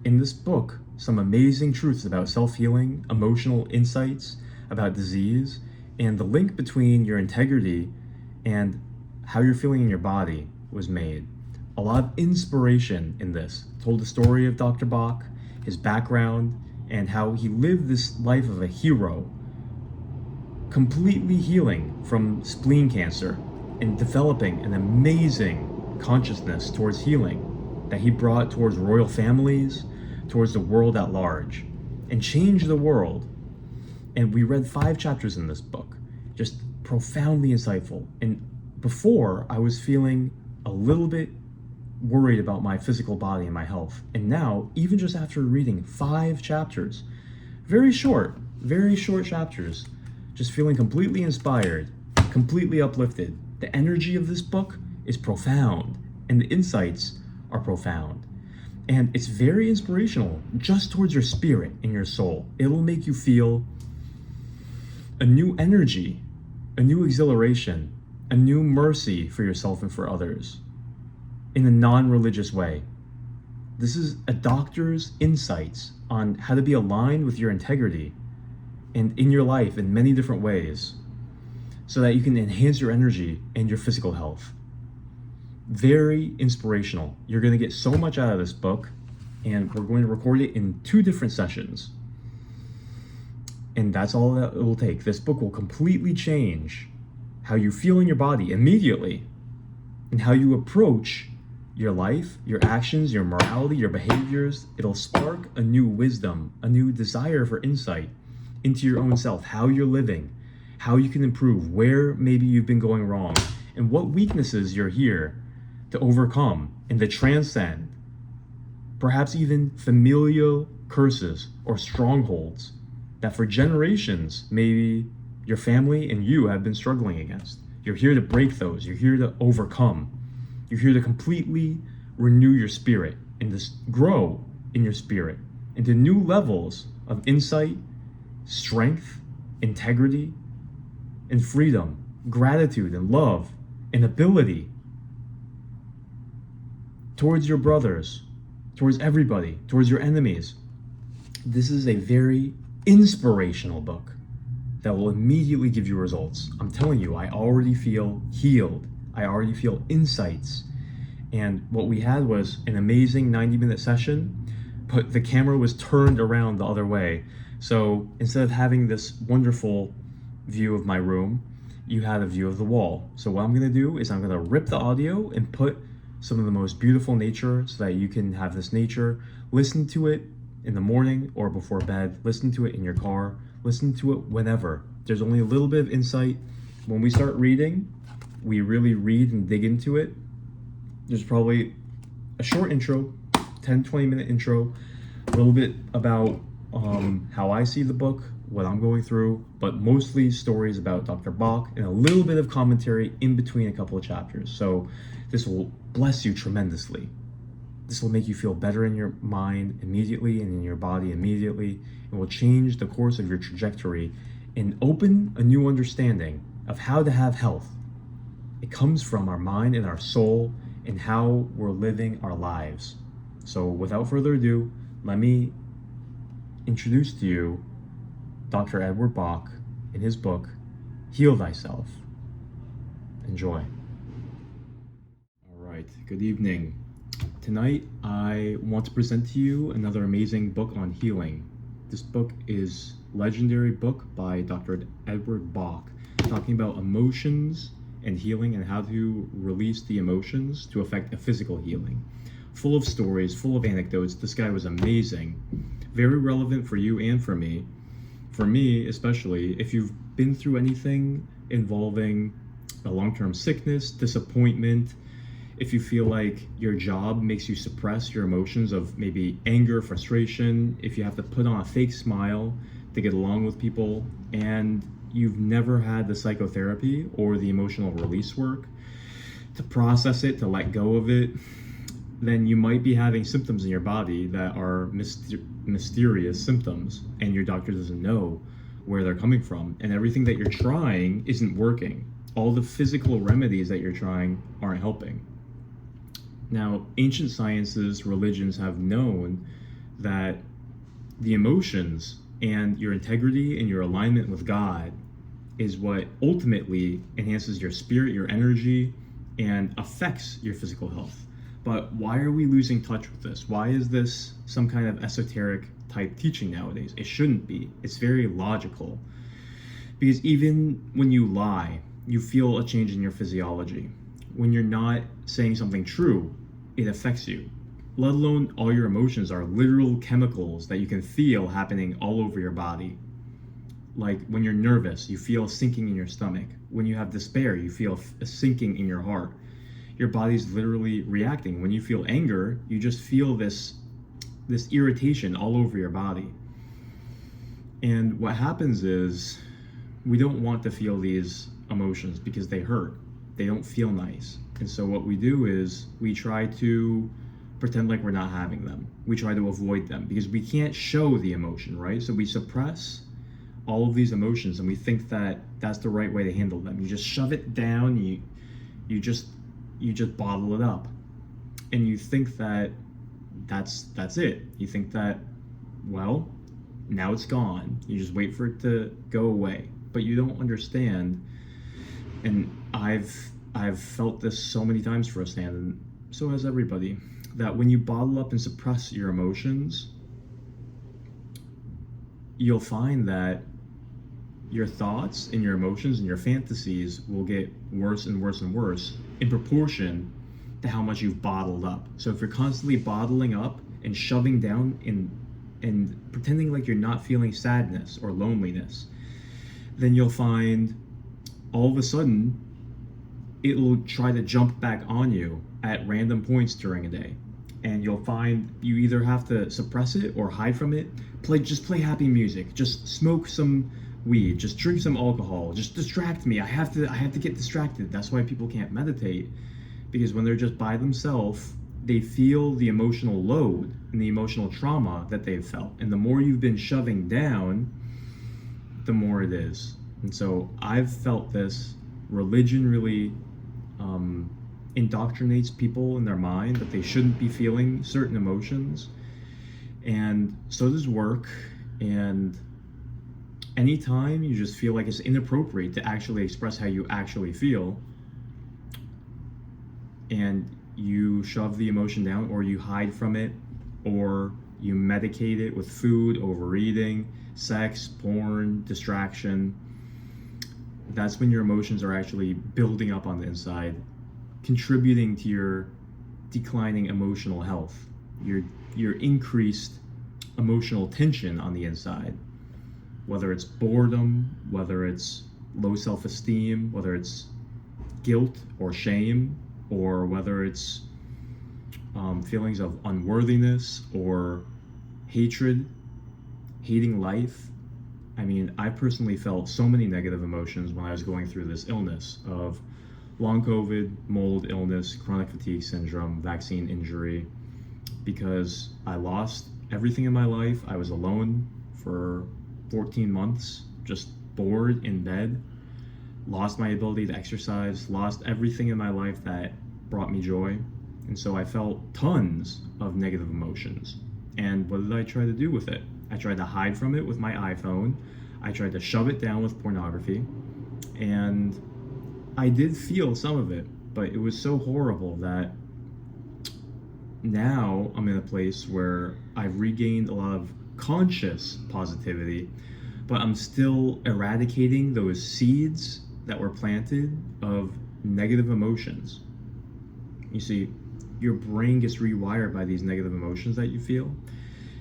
in this book some amazing truths about self-healing, emotional insights about disease, and the link between your integrity and how you're feeling in your body was made. A lot of inspiration in this. Told the story of Dr. Bach, his background, and how he lived this life of a hero, completely healing from spleen cancer and developing an amazing consciousness towards healing that he brought towards royal families, towards the world at large, and changed the world. And we read 5 chapters in this book, just profoundly insightful. And before, I was feeling a little bit worried about my physical body and my health. And now, even just after reading 5 chapters, very short chapters, just feeling completely inspired, completely uplifted. The energy of this book is profound, and the insights are profound. And it's very inspirational just towards your spirit and your soul. It'll make you feel a new energy, a new exhilaration, a new mercy for yourself and for others in a non-religious way. This is a doctor's insights on how to be aligned with your integrity and in your life in many different ways so that you can enhance your energy and your physical health. Very inspirational. You're going to get so much out of this book, and we're going to record it in 2 different sessions. And that's all that it will take. This book will completely change how you feel in your body immediately and how you approach your life, your actions, your morality, your behaviors. It'll spark a new wisdom, a new desire for insight into your own self, how you're living, how you can improve, where maybe you've been going wrong, and what weaknesses you're here to overcome and to transcend, perhaps even familial curses or strongholds that for generations maybe your family and you have been struggling against. You're here to break those. You're here to overcome. You're here to completely renew your spirit and to grow in your spirit into new levels of insight, strength, integrity, and freedom, gratitude and love and ability towards your brothers, towards everybody, towards your enemies. This is a very inspirational book that will immediately give you results. I'm telling you, I already feel healed. I already feel insights. And what we had was an amazing 90-minute session, but the camera was turned around the other way. So instead of having this wonderful view of my room, you had a view of the wall. So what I'm gonna do is I'm gonna rip the audio and put some of the most beautiful nature so that you can have this nature. Listen to it in the morning or before bed. Listen to it in your car. Listen to it whenever. There's only a little bit of insight. When we start reading, we really read and dig into it. There's probably a short intro, 10-20 minute intro, a little bit about how I see the book, what I'm going through, but mostly stories about Dr. Bach and a little bit of commentary in between a couple of chapters. So this will bless you tremendously. This will make you feel better in your mind immediately and in your body immediately, and will change the course of your trajectory and open a new understanding of how to have health. It comes from our mind and our soul and how we're living our lives. So without further ado, let me introduce to you Dr. Edward Bach in his book, Heal Thyself. Enjoy. All right, good evening. Tonight, I want to present to you another amazing book on healing. This book is a legendary book by Dr. Edward Bach, talking about emotions and healing and how to release the emotions to affect a physical healing. Full of stories, full of anecdotes. This guy was amazing. Very relevant for you and for me. For me, especially, if you've been through anything involving a long-term sickness, disappointment, if you feel like your job makes you suppress your emotions of maybe anger, frustration, if you have to put on a fake smile to get along with people, and you've never had the psychotherapy or the emotional release work to process it, to let go of it, then you might be having symptoms in your body that are mysterious symptoms, and your doctor doesn't know where they're coming from, and everything that you're trying isn't working. All the physical remedies that you're trying aren't helping. Now, ancient sciences, religions have known that the emotions and your integrity and your alignment with God is what ultimately enhances your spirit, your energy, and affects your physical health. But why are we losing touch with this? Why is this some kind of esoteric type teaching nowadays? It shouldn't be. It's very logical. Because even when you lie, you feel a change in your physiology. When you're not saying something true, it affects you. Let alone all your emotions are literal chemicals that you can feel happening all over your body. Like when you're nervous, you feel a sinking in your stomach. When you have despair, you feel a sinking in your heart. Your body's literally reacting. When you feel anger, you just feel this irritation all over your body. And what happens is we don't want to feel these emotions because they hurt. They don't feel nice. And so what we do is we try to pretend like we're not having them. We try to avoid them because we can't show the emotion, right? So we suppress all of these emotions and we think that that's the right way to handle them. You just shove it down, you just bottle it up. And you think that that's it. You think that, well, now it's gone. You just wait for it to go away. But you don't understand, and I've felt this so many times firsthand, and so has everybody, that when you bottle up and suppress your emotions, you'll find that your thoughts and your emotions and your fantasies will get worse and worse and worse in proportion to how much you've bottled up. So if you're constantly bottling up and shoving down and pretending like you're not feeling sadness or loneliness, then you'll find all of a sudden it'll try to jump back on you at random points during a day. And you'll find you either have to suppress it or hide from it. Just play happy music. Just smoke some weed. Just drink some alcohol. Just distract me. I have to get distracted. That's why people can't meditate, because when they're just by themselves, they feel the emotional load and the emotional trauma that they've felt. And the more you've been shoving down, the more it is. And so I've felt this. Religion really indoctrinates people in their mind that they shouldn't be feeling certain emotions, and so does work. And anytime you just feel like it's inappropriate to actually express how you actually feel, and you shove the emotion down, or you hide from it, or you medicate it with food, overeating, sex, porn, distraction, that's when your emotions are actually building up on the inside, contributing to your declining emotional health, your increased emotional tension on the inside, whether it's boredom, whether it's low self-esteem, whether it's guilt or shame, or whether it's feelings of unworthiness or hatred, hating life. I mean, I personally felt so many negative emotions when I was going through this illness of long COVID, mold illness, chronic fatigue syndrome, vaccine injury, because I lost everything in my life. I was alone for 14 months, just bored in bed, lost my ability to exercise, lost everything in my life that brought me joy. And so I felt tons of negative emotions. And what did I try to do with it? I tried to hide from it with my iPhone. I tried to shove it down with pornography. And I did feel some of it, but it was so horrible that now I'm in a place where I've regained a lot of conscious positivity, but I'm still eradicating those seeds that were planted of negative emotions. You see, your brain gets rewired by these negative emotions that you feel.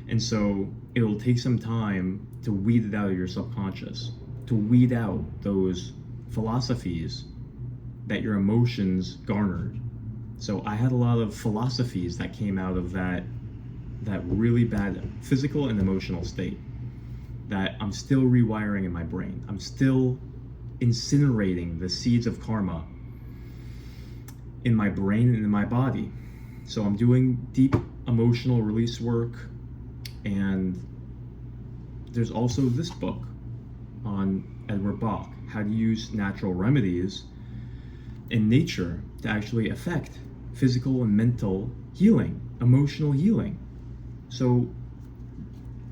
And so it'll take some time to weed it out of your subconscious, to weed out those philosophies that your emotions garnered. So I had a lot of philosophies that came out of that really bad physical and emotional state that I'm still rewiring in my brain. I'm still incinerating the seeds of karma in my brain and in my body. So I'm doing deep emotional release work. And there's also this book on Edward Bach, how to use natural remedies in nature to actually affect physical and mental healing, emotional healing. So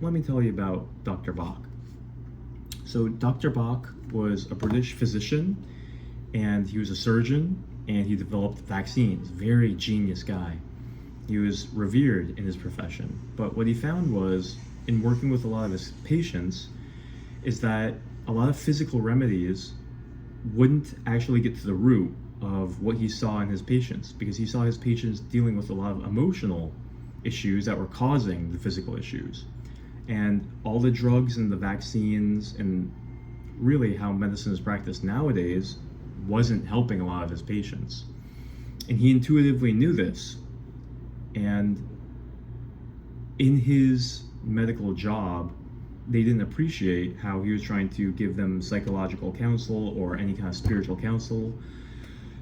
let me tell you about Dr. Bach. So Dr. Bach was a British physician, and he was a surgeon, and he developed vaccines. Very genius guy. He was revered in his profession. But what he found was, in working with a lot of his patients, is that a lot of physical remedies wouldn't actually get to the root of what he saw in his patients, because he saw his patients dealing with a lot of emotional issues that were causing the physical issues. And all the drugs and the vaccines and really how medicine is practiced nowadays wasn't helping a lot of his patients. And he intuitively knew this. And in his medical job, they didn't appreciate how he was trying to give them psychological counsel or any kind of spiritual counsel.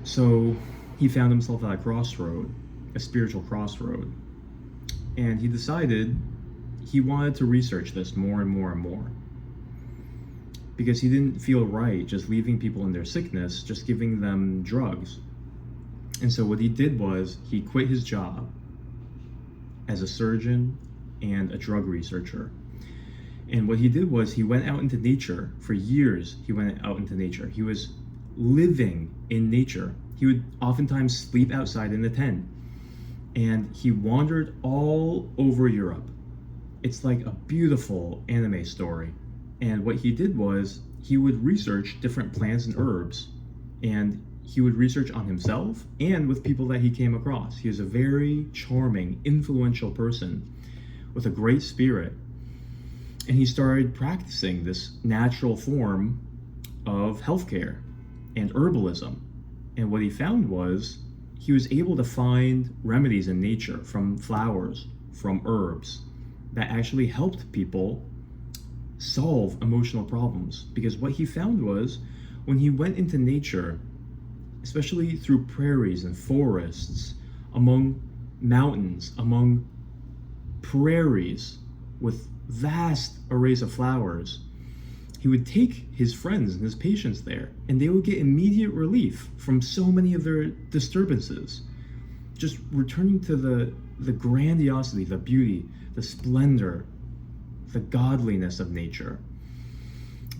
So he found himself at a crossroad, a spiritual crossroad. And he decided he wanted to research this more and more and more, because he didn't feel right just leaving people in their sickness, just giving them drugs. And so what he did was he quit his job as a surgeon and a drug researcher. And what he did was he went out into nature. For years, he went out into nature. He was living in nature. He would oftentimes sleep outside in a tent. And he wandered all over Europe. It's like a beautiful anime story. And what he did was he would research different plants and herbs. And he would research on himself and with people that he came across. He was a very charming, influential person with a great spirit. And he started practicing this natural form of healthcare and herbalism. And what he found was he was able to find remedies in nature, from flowers, from herbs, that actually helped people solve emotional problems. Because what he found was, when he went into nature, especially through prairies and forests, among mountains, among prairies with vast arrays of flowers, he would take his friends and his patients there, and they would get immediate relief from so many of their disturbances, just returning to the grandiosity, the beauty, the splendor, the godliness of nature,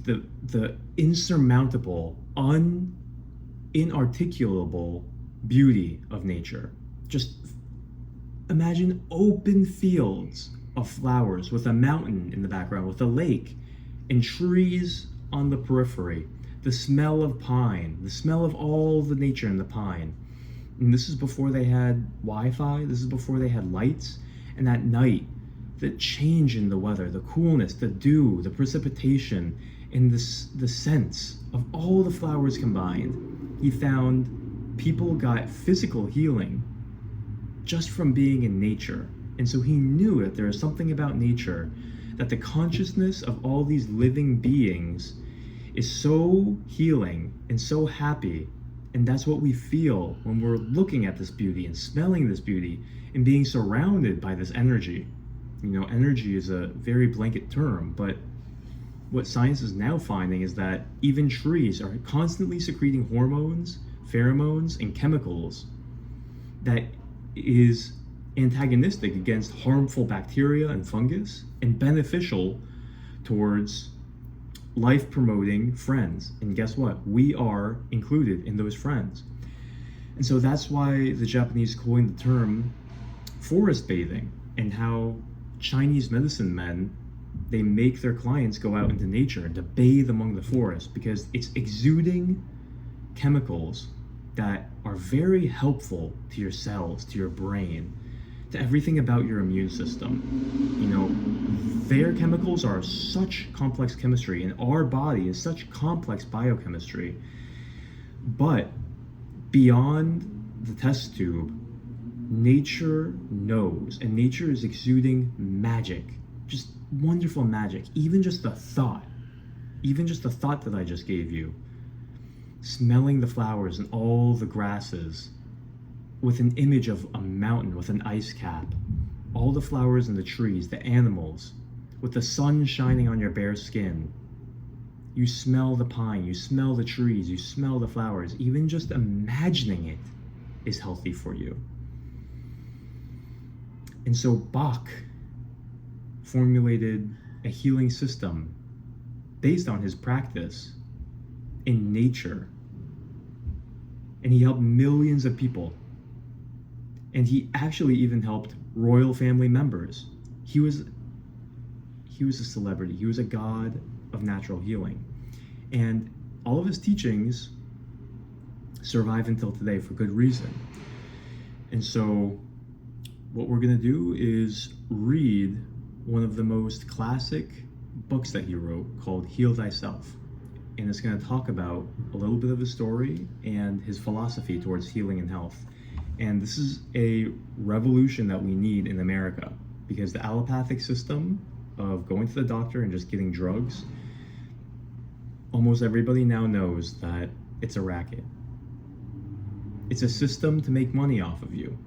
the insurmountable, inarticulable beauty of nature. Just imagine open fields of flowers with a mountain in the background, with a lake and trees on the periphery, the smell of pine, the smell of all the nature in the pine. And this is before they had Wi-Fi, this is before they had lights. And at night, the change in the weather, the coolness, the dew, the precipitation, and the scents of all the flowers combined, he found people got physical healing just from being in nature. And so he knew that there is something about nature, that the consciousness of all these living beings is so healing and so happy. And that's what we feel when we're looking at this beauty and smelling this beauty and being surrounded by this energy. You know, energy is a very blanket term, but what science is now finding is that even trees are constantly secreting hormones, pheromones, and chemicals that is antagonistic against harmful bacteria and fungus, and beneficial towards life-promoting friends. And guess what? We are included in those friends. And so that's why the Japanese coined the term forest bathing, and how Chinese medicine men, they make their clients go out into nature and to bathe among the forest, because it's exuding chemicals that are very helpful to your cells, to your brain, to everything about your immune system. You know, their chemicals are such complex chemistry, and our body is such complex biochemistry. But beyond the test tube, nature knows, and nature is exuding magic, just wonderful magic. Even just the thought that I just gave you, smelling the flowers and all the grasses, with an image of a mountain with an ice cap, all the flowers and the trees, the animals, with the sun shining on your bare skin. You smell the pine, you smell the trees, you smell the flowers. Even just imagining it is healthy for you. And so Bach formulated a healing system based on his practice in nature. And he helped millions of people. And he actually even helped royal family members. He was a celebrity. He was a god of natural healing. And all of his teachings survive until today for good reason. And so what we're going to do is read one of the most classic books that he wrote called Heal Thyself. And it's going to talk about a little bit of his story and his philosophy towards healing and health. And this is a revolution that we need in America, because the allopathic system of going to the doctor and just getting drugs, almost everybody now knows that it's a racket. It's a system to make money off of you.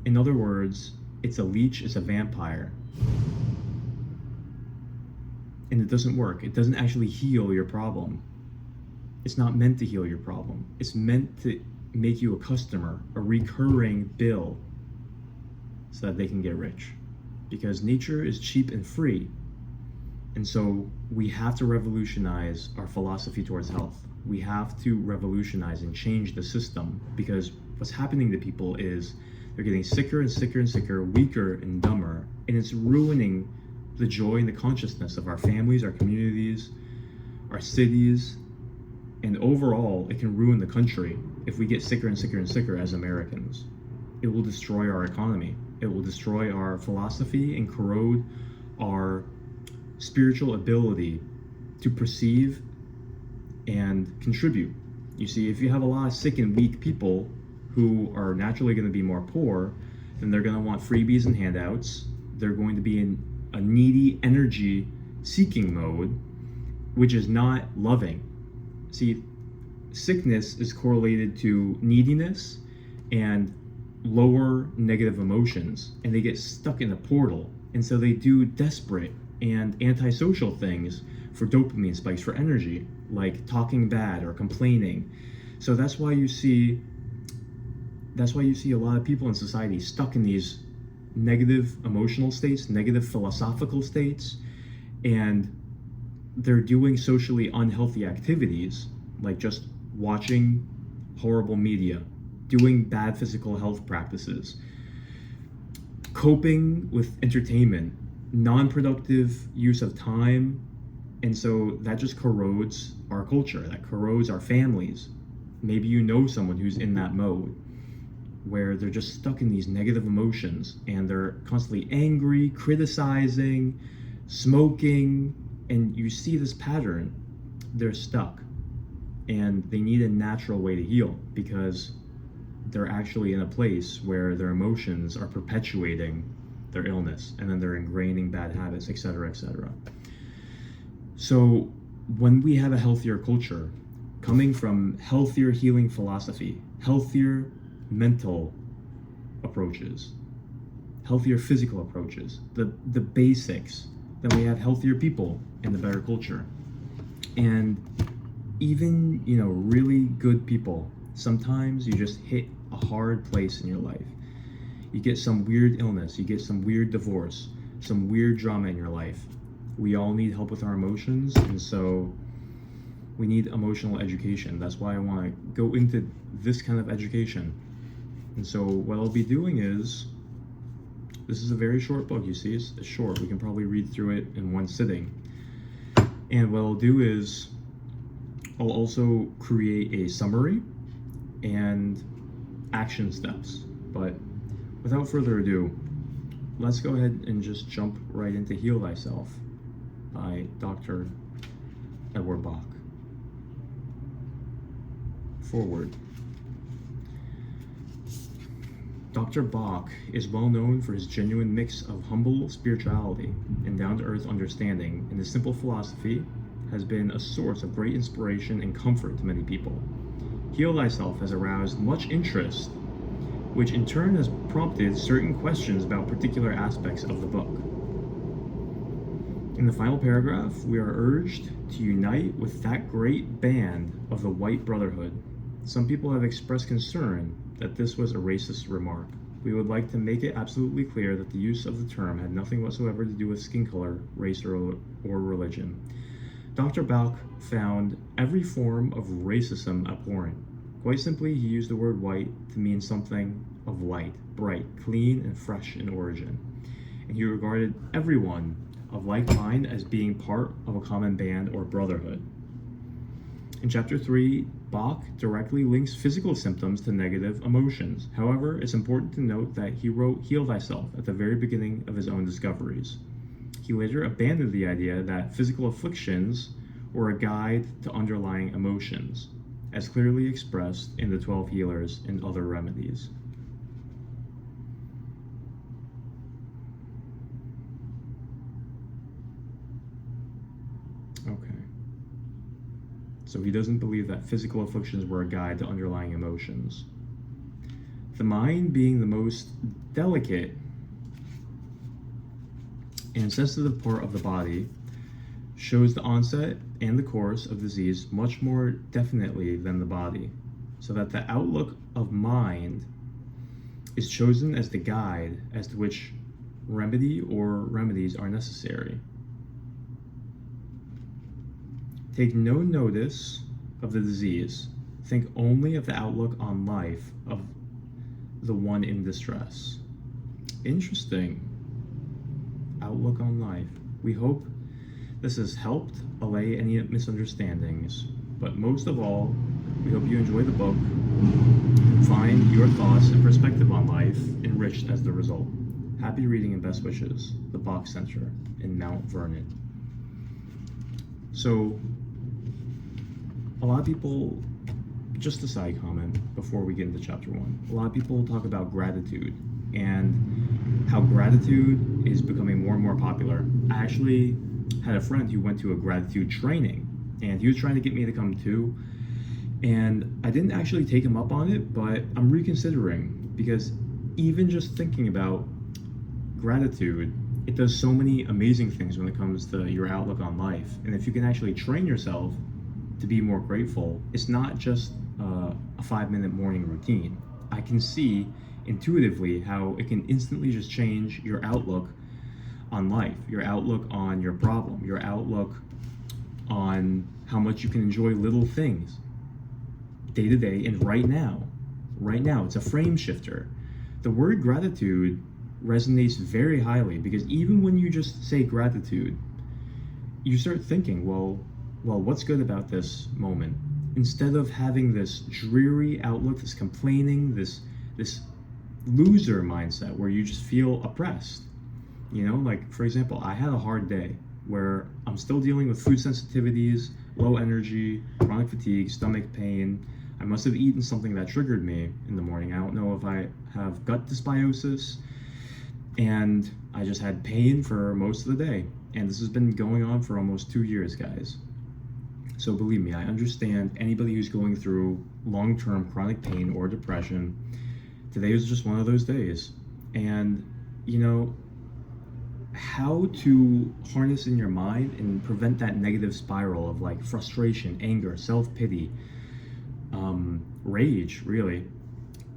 In other words, it's a leech, it's a vampire. And it doesn't work. It doesn't actually heal your problem. It's not meant to heal your problem. It's meant to make you a customer, a recurring bill, so that they can get rich. Because nature is cheap and free. And so we have to revolutionize our philosophy towards health. We have to revolutionize and change the system, because what's happening to people is they're getting sicker and sicker and sicker, weaker and dumber, and it's ruining the joy and the consciousness of our families, our communities, our cities, and overall, it can ruin the country if we get sicker and sicker and sicker as Americans. It will destroy our economy. It will destroy our philosophy and corrode our spiritual ability to perceive and contribute. You see, if you have a lot of sick and weak people who are naturally going to be more poor, then they're going to want freebies and handouts. They're going to be in a needy energy seeking mode, which is not loving. See, sickness is correlated to neediness and lower negative emotions, and they get stuck in a portal. And so they do desperate and antisocial things for dopamine spikes, for energy, like talking bad or complaining. So that's why you see a lot of people in society stuck in these negative emotional states, negative philosophical states, and they're doing socially unhealthy activities, like just watching horrible media, doing bad physical health practices, coping with entertainment, non-productive use of time. And so that just corrodes our culture, that corrodes our families. Maybe you know someone who's in that mode, where they're just stuck in these negative emotions and they're constantly angry, criticizing, smoking, and you see this pattern. They're stuck and they need a natural way to heal, because they're actually in a place where their emotions are perpetuating their illness, and then they're ingraining bad habits, etc., etc. So when we have a healthier culture, coming from healthier healing philosophy, healthier mental approaches, healthier physical approaches, the basics, then we have healthier people and a better culture. And even, really good people, sometimes you just hit a hard place in your life. You get some weird illness, you get some weird divorce, some weird drama in your life. We all need help with our emotions, and so we need emotional education. That's why I want to go into this kind of education. And so what I'll be doing is, this is a very short book, you see, it's short. We can probably read through it in one sitting. And what I'll do is, I'll also create a summary and action steps. But without further ado, let's go ahead and just jump right into Heal Thyself by Dr. Edward Bach. Forward. Dr. Bach is well known for his genuine mix of humble spirituality and down-to-earth understanding, and his simple philosophy has been a source of great inspiration and comfort to many people. Heal Thyself has aroused much interest, which in turn has prompted certain questions about particular aspects of the book. In the final paragraph, we are urged to unite with that great band of the White Brotherhood. Some people have expressed concern that this was a racist remark. we would like to make it absolutely clear that the use of the term had nothing whatsoever to do with skin color, race, or religion. Dr. Bach found every form of racism abhorrent. Quite simply, he used the word white to mean something of light, bright, clean, and fresh in origin. And he regarded everyone of like mind as being part of a common band or brotherhood. In chapter 3, Bach directly links physical symptoms to negative emotions. However, it's important to note that he wrote Heal Thyself at the very beginning of his own discoveries. He later abandoned the idea that physical afflictions were a guide to underlying emotions, as clearly expressed in the 12 healers and other remedies. Okay. So he doesn't believe that physical afflictions were a guide to underlying emotions. The mind, being the most delicate and sensitive part of the body, shows the onset and the course of disease much more definitely than the body, so that the outlook of mind is chosen as the guide as to which remedy or remedies are necessary. Take no notice of the disease. Think only of the outlook on life of the one in distress. Interesting. Outlook on life. We hope this has helped allay any misunderstandings, but most of all, we hope you enjoy the book and find your thoughts and perspective on life enriched as the result. Happy reading and best wishes, the Bach Center in Mount Vernon. So, a lot of people, just a side comment before we get into chapter 1, a lot of people talk about gratitude and how gratitude is becoming more and more popular. I actually had a friend who went to a gratitude training, and he was trying to get me to come too, and I didn't actually take him up on it, but I'm reconsidering, because even just thinking about gratitude, it does so many amazing things when it comes to your outlook on life. And if you can actually train yourself to be more grateful, it's not just a 5-minute morning routine. I can see intuitively how it can instantly just change your outlook on life, your outlook on your problem, your outlook on how much you can enjoy little things day to day and right now. Right now, it's a frame shifter. The word gratitude resonates very highly, because even when you just say gratitude, you start thinking, well, what's good about this moment? Instead of having this dreary outlook, this complaining, this loser mindset where you just feel oppressed. You know, like, for example, I had a hard day where I'm still dealing with food sensitivities, low energy, chronic fatigue, stomach pain. I must have eaten something that triggered me in the morning. I don't know if I have gut dysbiosis, and I just had pain for most of the day. And this has been going on for almost 2 years, guys. So believe me, I understand anybody who's going through long-term chronic pain or depression. Today was just one of those days. And, you know, how to harness in your mind and prevent that negative spiral of like frustration, anger, self-pity, rage, really.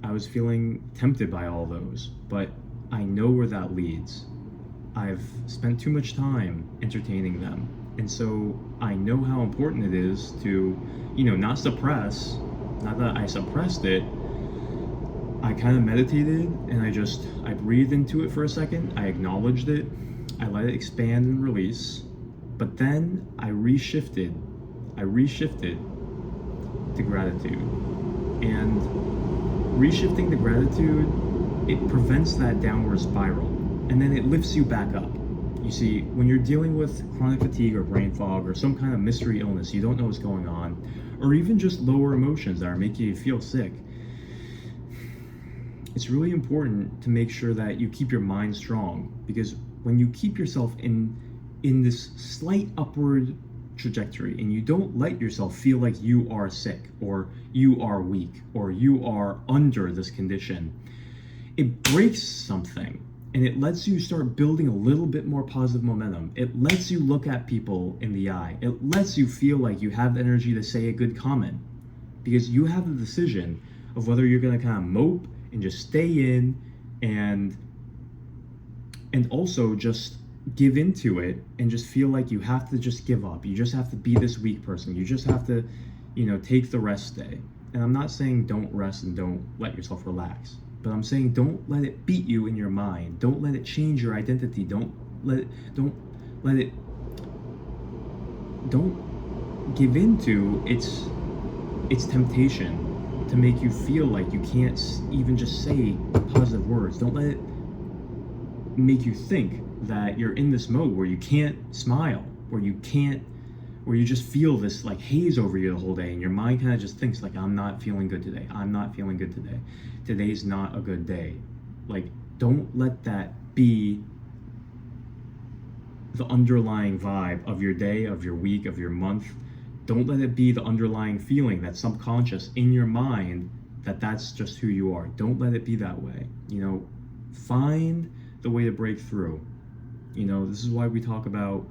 I was feeling tempted by all those, but I know where that leads. I've spent too much time entertaining them. And so I know how important it is to, not suppress, not that I suppressed it. I kind of meditated and I breathed into it for a second. I acknowledged it. I let it expand and release. But then I reshifted to gratitude. And reshifting to gratitude, it prevents that downward spiral. And then it lifts you back up. You see, when you're dealing with chronic fatigue or brain fog or some kind of mystery illness, you don't know what's going on, or even just lower emotions that are making you feel sick, it's really important to make sure that you keep your mind strong, because when you keep yourself in this slight upward trajectory and you don't let yourself feel like you are sick or you are weak or you are under this condition, it breaks something. And it lets you start building a little bit more positive momentum. It lets you look at people in the eye. It lets you feel like you have the energy to say a good comment, because you have the decision of whether you're going to kind of mope and just stay in and also just give into it and just feel like you have to just give up. You just have to be this weak person. You just have to, take the rest day. And I'm not saying don't rest and don't let yourself relax, but I'm saying don't let it beat you in your mind. Don't let it change your identity. Don't give into its temptation to make you feel like you can't even just say positive words. Don't let it make you think that you're in this mode where you can't smile, where you just feel this like haze over you the whole day, and your mind kind of just thinks like, I'm not feeling good today. I'm not feeling good today. Today's not a good day. Like, don't let that be the underlying vibe of your day, of your week, of your month. Don't let it be the underlying feeling that's subconscious in your mind that that's just who you are. Don't let it be that way. Find the way to break through. This is why we talk about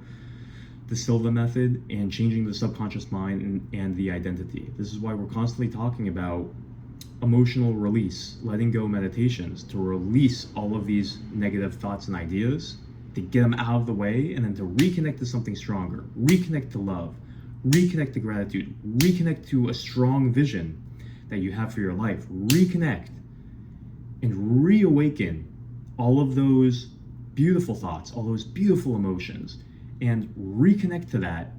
the Silva method and changing the subconscious mind and the identity. This is why we're constantly talking about emotional release, letting go meditations, to release all of these negative thoughts and ideas, to get them out of the way, and then to reconnect to something stronger, reconnect to love, reconnect to gratitude, reconnect to a strong vision that you have for your life, reconnect and reawaken all of those beautiful thoughts, all those beautiful emotions, and reconnect to that,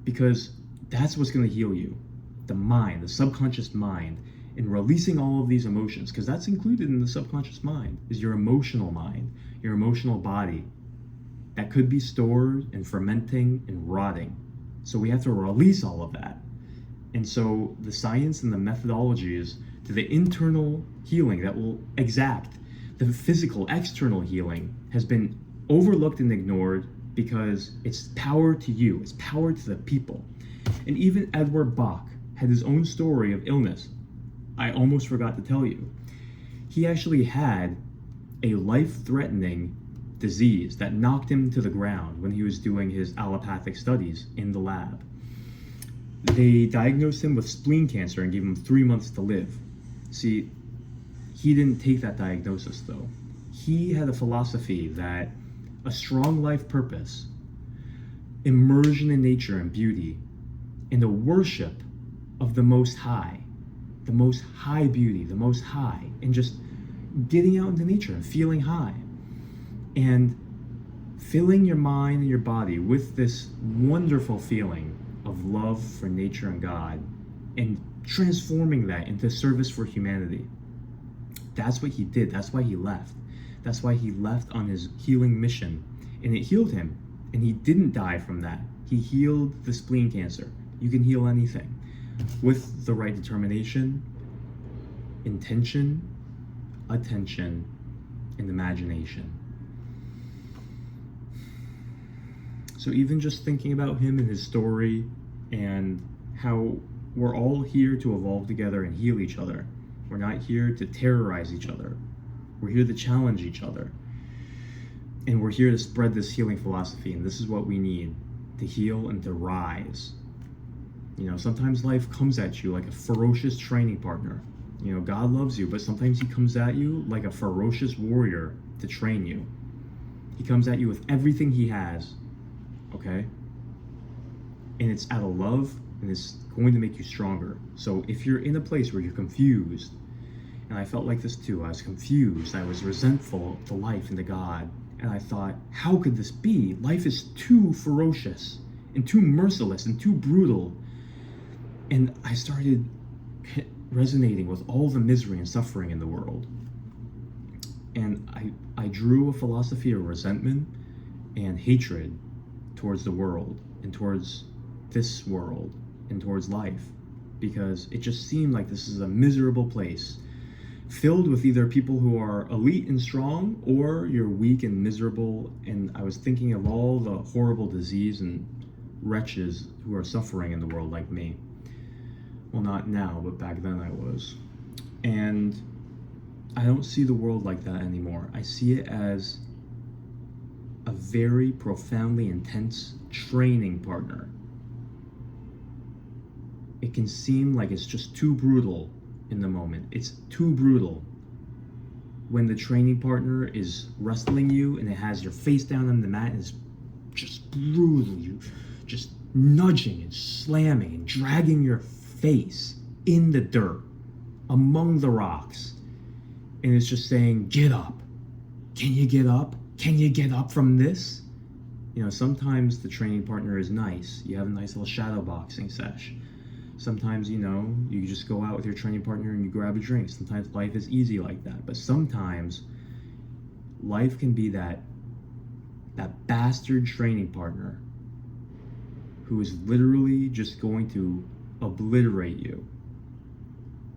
because that's what's going to heal you. The mind, the subconscious mind, and releasing all of these emotions, because that's included in the subconscious mind, is your emotional mind, your emotional body that could be stored and fermenting and rotting. So we have to release all of that. And so the science and the methodologies to the internal healing that will exact the physical external healing has been overlooked and ignored, because it's power to you, it's power to the people. And even Edward Bach had his own story of illness. I almost forgot to tell you. He actually had a life-threatening disease that knocked him to the ground when he was doing his allopathic studies in the lab. They diagnosed him with spleen cancer and gave him 3 months to live. See, he didn't take that diagnosis though. He had a philosophy that a strong life purpose, immersion in nature and beauty, and the worship of the Most High beauty, the Most High, and just getting out into nature and feeling high, and filling your mind and your body with this wonderful feeling of love for nature and God, and transforming that into service for humanity. That's what he did. That's why he left. That's why he left on his healing mission, and it healed him, and he didn't die from that. He healed the spleen cancer. You can heal anything with the right determination, intention, attention, and imagination. So even just thinking about him and his story, and how we're all here to evolve together and heal each other. We're not here to terrorize each other. We're here to challenge each other. And we're here to spread this healing philosophy, and this is what we need to heal and to rise. Sometimes life comes at you like a ferocious training partner. God loves you, but sometimes he comes at you like a ferocious warrior to train you. He comes at you with everything he has, okay? And it's out of love, and it's going to make you stronger. So if you're in a place where you're confused, and I felt like this too, I was confused, I was resentful to life and to God, and I thought, how could this be? Life is too ferocious, and too merciless, and too brutal. And I started resonating with all the misery and suffering in the world. And I drew a philosophy of resentment and hatred towards the world, and towards this world, and towards life, because it just seemed like this is a miserable place, filled with either people who are elite and strong, or you're weak and miserable. And I was thinking of all the horrible disease and wretches who are suffering in the world like me. Well, not now, but back then I was. And I don't see the world like that anymore. I see it as a very profoundly intense training partner. It can seem like it's just too brutal in the moment. It's too brutal. when the training partner is wrestling you and it has your face down on the mat and is just brutally just nudging and slamming and dragging your face in the dirt among the rocks, and it's just saying, get up. Can you get up? Can you get up from this? You know, sometimes the training partner is nice. You have a nice little shadow boxing sesh. Sometimes, you know, you just go out with your training partner and you grab a drink. Sometimes life is easy like that. But sometimes life can be that bastard training partner who is literally just going to obliterate you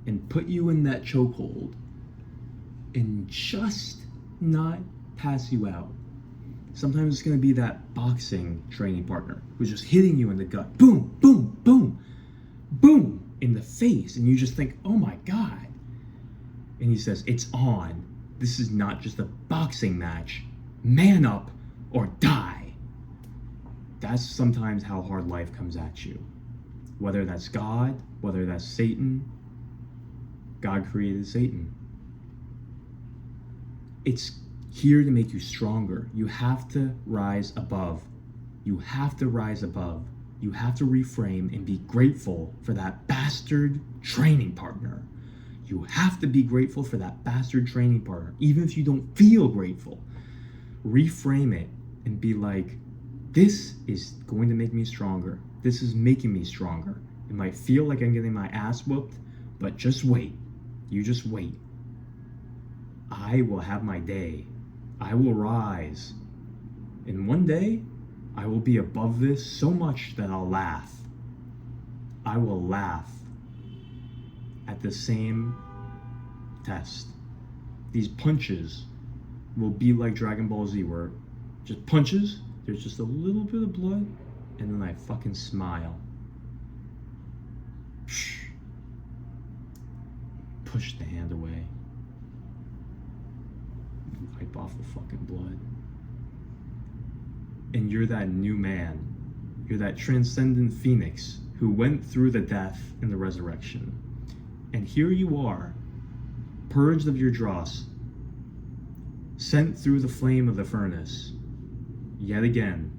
and put you in that chokehold and just not pass you out. Sometimes it's going to be that boxing training partner who's just hitting you in the gut. Boom, boom, boom, boom, in the face. And you just think, oh my God. And he says, it's on. This is not just a boxing match. Man up or die. That's sometimes how hard life comes at you. Whether that's God, whether that's Satan. God created Satan. It's here to make you stronger. You have to rise above. You have to rise above. You have to reframe and be grateful for that bastard training partner. You have to be grateful for that bastard training partner, even if you don't feel grateful. Reframe it and be like, this is going to make me stronger. This is making me stronger. It might feel like I'm getting my ass whooped, but just wait. You just wait. I will have my day. I will rise. And one day, I will be above this so much that I'll laugh. I will laugh at the same test. These punches will be like Dragon Ball Z, where just punches, there's just a little bit of blood, and then I fucking smile. Push the hand away. Wipe off the fucking blood. And you're that new man. You're that transcendent phoenix who went through the death and the resurrection. And here you are, purged of your dross, sent through the flame of the furnace, yet again,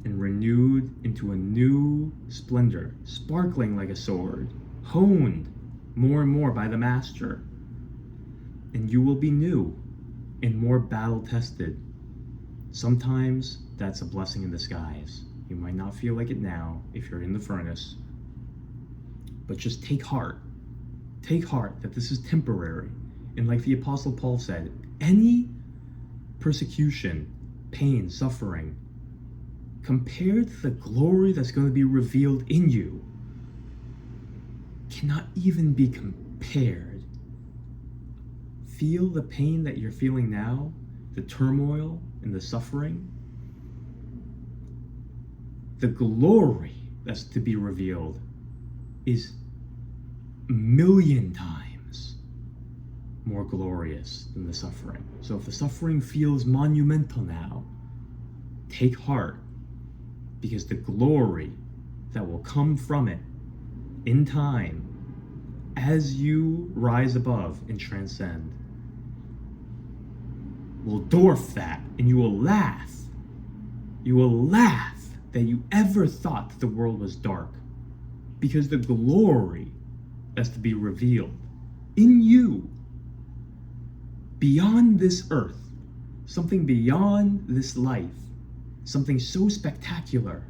and renewed into a new splendor, sparkling like a sword, honed more and more by the master. And you will be new and more battle-tested. Sometimes that's a blessing in disguise. You might not feel like it now if you're in the furnace, but just take heart. Take heart that this is temporary. And like the Apostle Paul said, any persecution, pain, suffering, compared to the glory that's going to be revealed in you, cannot even be compared. Feel the pain that you're feeling now, the turmoil and the suffering. The glory that's to be revealed is a million times more glorious than the suffering. So if the suffering feels monumental now, take heart, because the glory that will come from it in time as you rise above and transcend will dwarf that, and you will laugh. You will laugh that you ever thought that the world was dark, because the glory that's to be revealed in you, beyond this earth, something beyond this life, something so spectacular,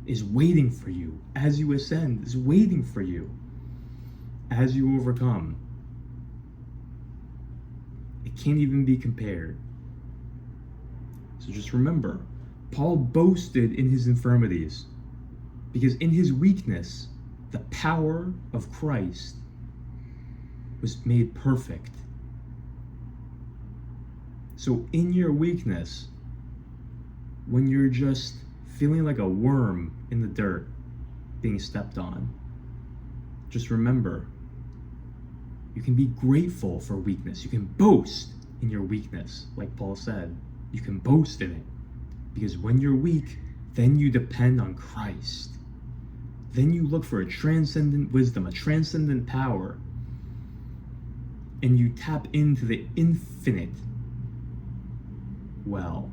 is waiting for you as you ascend, is waiting for you as you overcome. It can't even be compared. So just remember, Paul boasted in his infirmities, because in his weakness, the power of Christ was made perfect. So in your weakness, when you're just feeling like a worm in the dirt being stepped on, just remember, you can be grateful for weakness. You can boast in your weakness, like Paul said. You can boast in it, because when you're weak, then you depend on Christ. Then you look for a transcendent wisdom, a transcendent power. and you tap into the infinite well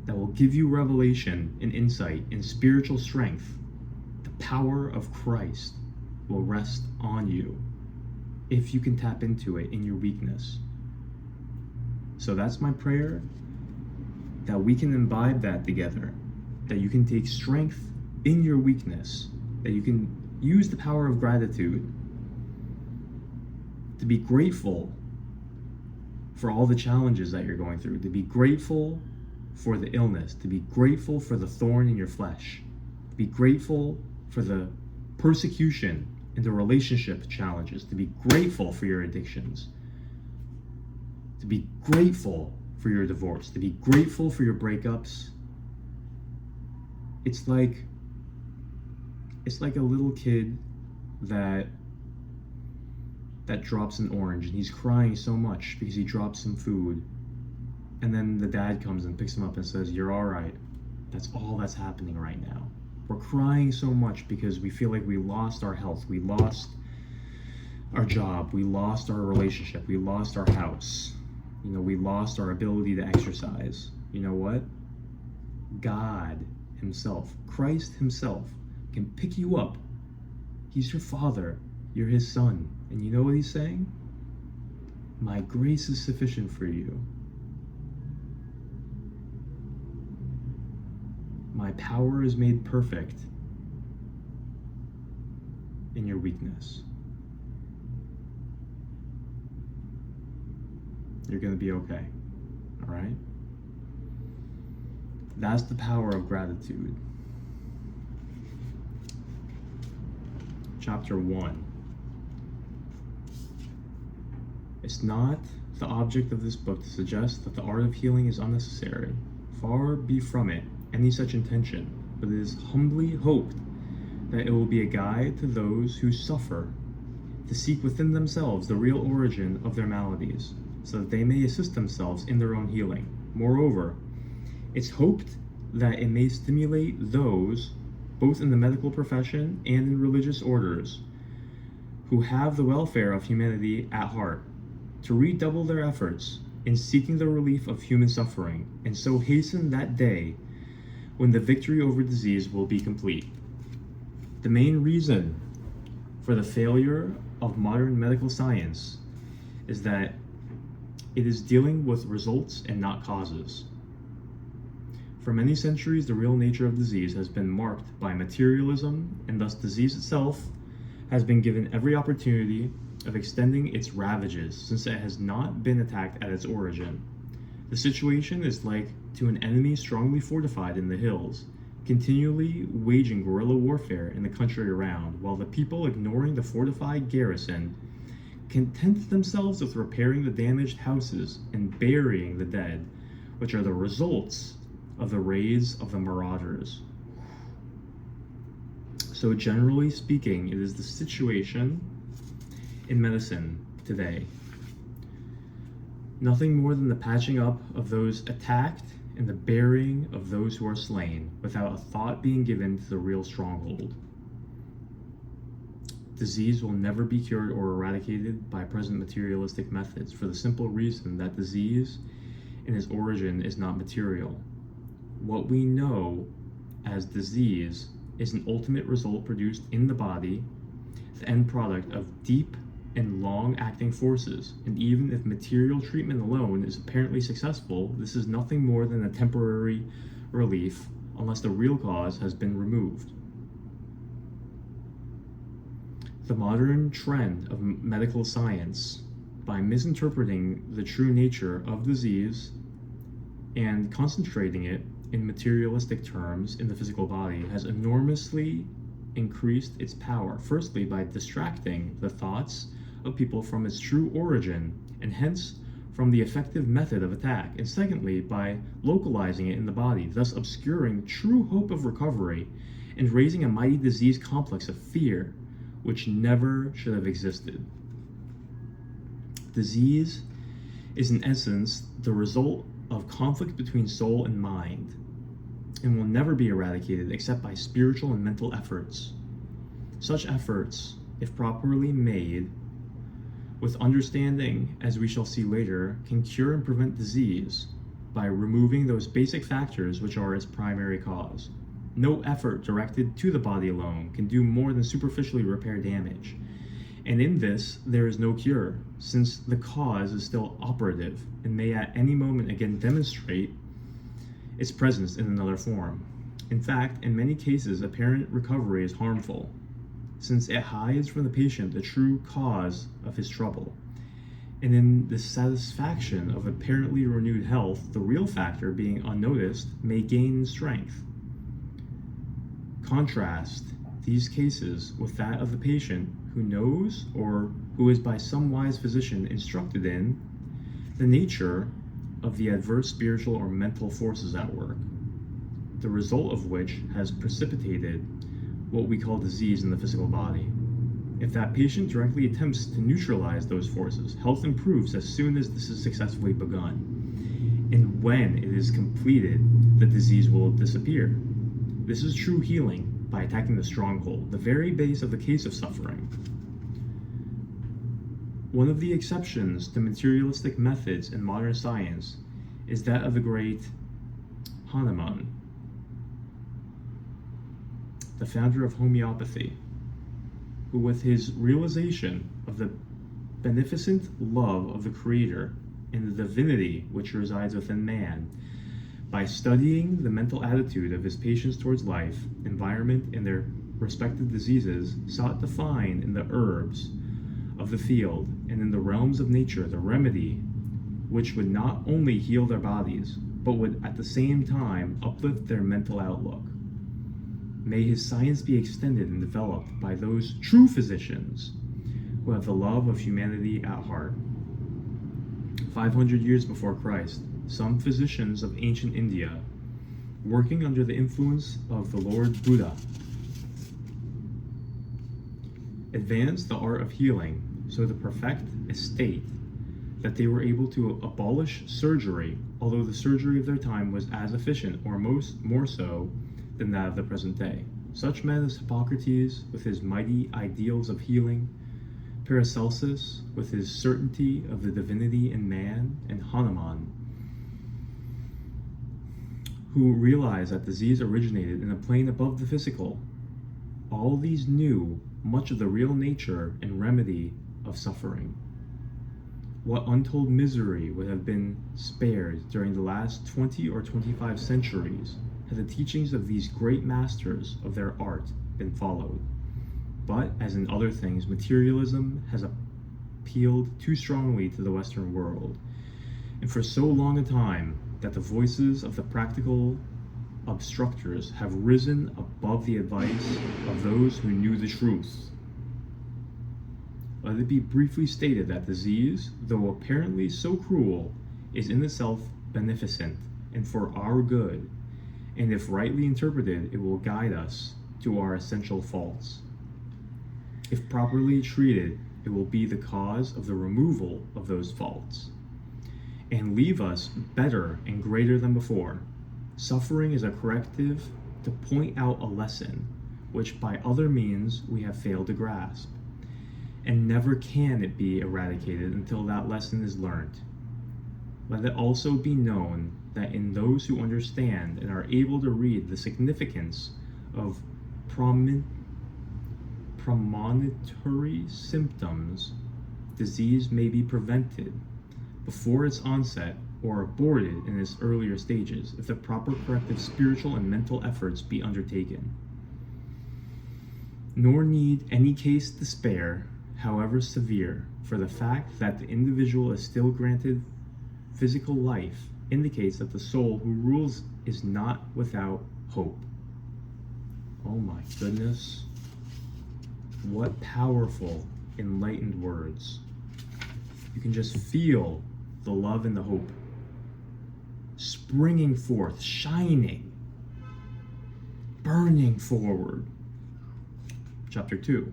that will give you revelation and insight and spiritual strength, the power of Christ will rest on you if you can tap into it in your weakness. So that's my prayer, that we can imbibe that together, that you can take strength in your weakness, that you can use the power of gratitude to be grateful for all the challenges that you're going through, to be grateful for the illness, to be grateful for the thorn in your flesh, to be grateful for the persecution and the relationship challenges, to be grateful for your addictions, to be grateful for your divorce, to be grateful for your breakups. It's like a little kid that drops an orange and he's crying so much because he dropped some food, and then the dad comes and picks him up and says, "You're all right." That's all that's happening right now. We're crying so much because we feel like we lost our health, we lost our job, we lost our relationship, we lost our house, we lost our ability to exercise. You know what? God himself, Christ himself, can pick you up. He's your father, you're his son. And you know what he's saying? My grace is sufficient for you. My power is made perfect in your weakness. You're going to be okay. All right? That's the power of gratitude. Chapter 1. It's not the object of this book to suggest that the art of healing is unnecessary. Far be from it any such intention, but it is humbly hoped that it will be a guide to those who suffer to seek within themselves the real origin of their maladies, so that they may assist themselves in their own healing. Moreover, it's hoped that it may stimulate those, both in the medical profession and in religious orders, who have the welfare of humanity at heart, to redouble their efforts in seeking the relief of human suffering, and so hasten that day when the victory over disease will be complete. The main reason for the failure of modern medical science is that it is dealing with results and not causes. For many centuries, the real nature of disease has been marked by materialism, and thus disease itself has been given every opportunity of extending its ravages, since it has not been attacked at its origin. The situation is like to an enemy strongly fortified in the hills, continually waging guerrilla warfare in the country around, while the people, ignoring the fortified garrison, content themselves with repairing the damaged houses and burying the dead, which are the results of the raids of the marauders. So generally speaking, it is the situation in medicine today. Nothing more than the patching up of those attacked and the burying of those who are slain, without a thought being given to the real stronghold. Disease will never be cured or eradicated by present materialistic methods, for the simple reason that disease in its origin is not material. What we know as disease is an ultimate result produced in the body, the end product of deep and long-acting forces, and even if material treatment alone is apparently successful, this is nothing more than a temporary relief unless the real cause has been removed. The modern trend of medical science, by misinterpreting the true nature of disease and concentrating it in materialistic terms in the physical body, has enormously increased its power, firstly by distracting the thoughts of people from its true origin, and hence from the effective method of attack, and secondly by localizing it in the body, thus obscuring true hope of recovery and raising a mighty disease complex of fear which never should have existed. Disease is in essence the result of conflict between soul and mind, and will never be eradicated except by spiritual and mental efforts. Such efforts, if properly made, with understanding, as we shall see later, can cure and prevent disease by removing those basic factors which are its primary cause. No effort directed to the body alone can do more than superficially repair damage. And in this, there is no cure, since the cause is still operative and may at any moment again demonstrate its presence in another form. In fact, in many cases, apparent recovery is harmful, since it hides from the patient the true cause of his trouble. And in the satisfaction of apparently renewed health, the real factor, being unnoticed, may gain strength. Contrast these cases with that of the patient who knows, or who is by some wise physician instructed in, the nature of the adverse spiritual or mental forces at work, the result of which has precipitated what we call disease in the physical body. If that patient directly attempts to neutralize those forces, health improves as soon as this is successfully begun. And when it is completed, the disease will disappear. This is true healing by attacking the stronghold, the very base of the case of suffering. One of the exceptions to materialistic methods in modern science is that of the great Hahnemann, the founder of homeopathy, who, with his realization of the beneficent love of the Creator and the divinity which resides within man, by studying the mental attitude of his patients towards life, environment, and their respective diseases, sought to find in the herbs of the field and in the realms of nature the remedy which would not only heal their bodies, but would at the same time uplift their mental outlook. May his science be extended and developed by those true physicians who have the love of humanity at heart. 500 years before Christ, some physicians of ancient India, working under the influence of the Lord Buddha, advanced the art of healing so to perfect a state that they were able to abolish surgery, although the surgery of their time was as efficient or more so than that of the present day. Such men as Hippocrates with his mighty ideals of healing, Paracelsus with his certainty of the divinity in man, and Hahnemann, who realized that disease originated in a plane above the physical. All these knew much of the real nature and remedy of suffering. What untold misery would have been spared during the last 20 or 25 centuries had the teachings of these great masters of their art been followed. But, as in other things, materialism has appealed too strongly to the Western world, and for so long a time that the voices of the practical obstructors have risen above the advice of those who knew the truth. Let it be briefly stated that disease, though apparently so cruel, is in itself beneficent and for our good, and if rightly interpreted, it will guide us to our essential faults. If properly treated, it will be the cause of the removal of those faults, and leave us better and greater than before. Suffering is a corrective to point out a lesson which by other means we have failed to grasp, and never can it be eradicated until that lesson is learnt. Let it also be known that in those who understand and are able to read the significance of premonitory symptoms, disease may be prevented before its onset or aborted in its earlier stages if the proper corrective spiritual and mental efforts be undertaken. Nor need any case despair, however severe, for the fact that the individual is still granted physical life indicates that the soul who rules is not without hope. Oh my goodness. What powerful, enlightened words. You can just feel the love and the hope springing forth, shining, burning forward. Chapter 2.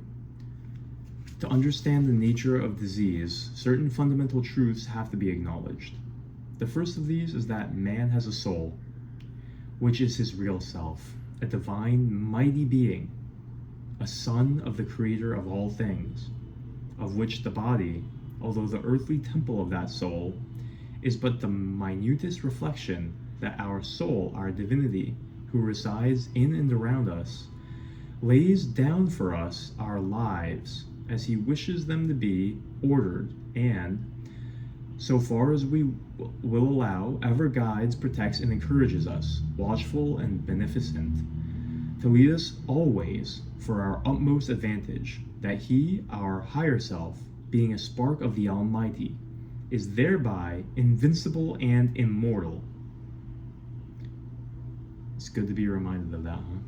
To understand the nature of disease, certain fundamental truths have to be acknowledged. The first of these is that man has a soul, which is his real self, a divine, mighty being, a son of the Creator of all things, of which the body although the earthly temple of that soul is but the minutest reflection that our soul, our divinity, who resides in and around us, lays down for us our lives as he wishes them to be ordered, and, so far as we will allow, ever guides, protects, and encourages us, watchful and beneficent, to lead us always for our utmost advantage, that he, our higher self, being a spark of the Almighty, is thereby invincible and immortal. It's good to be reminded of that, huh?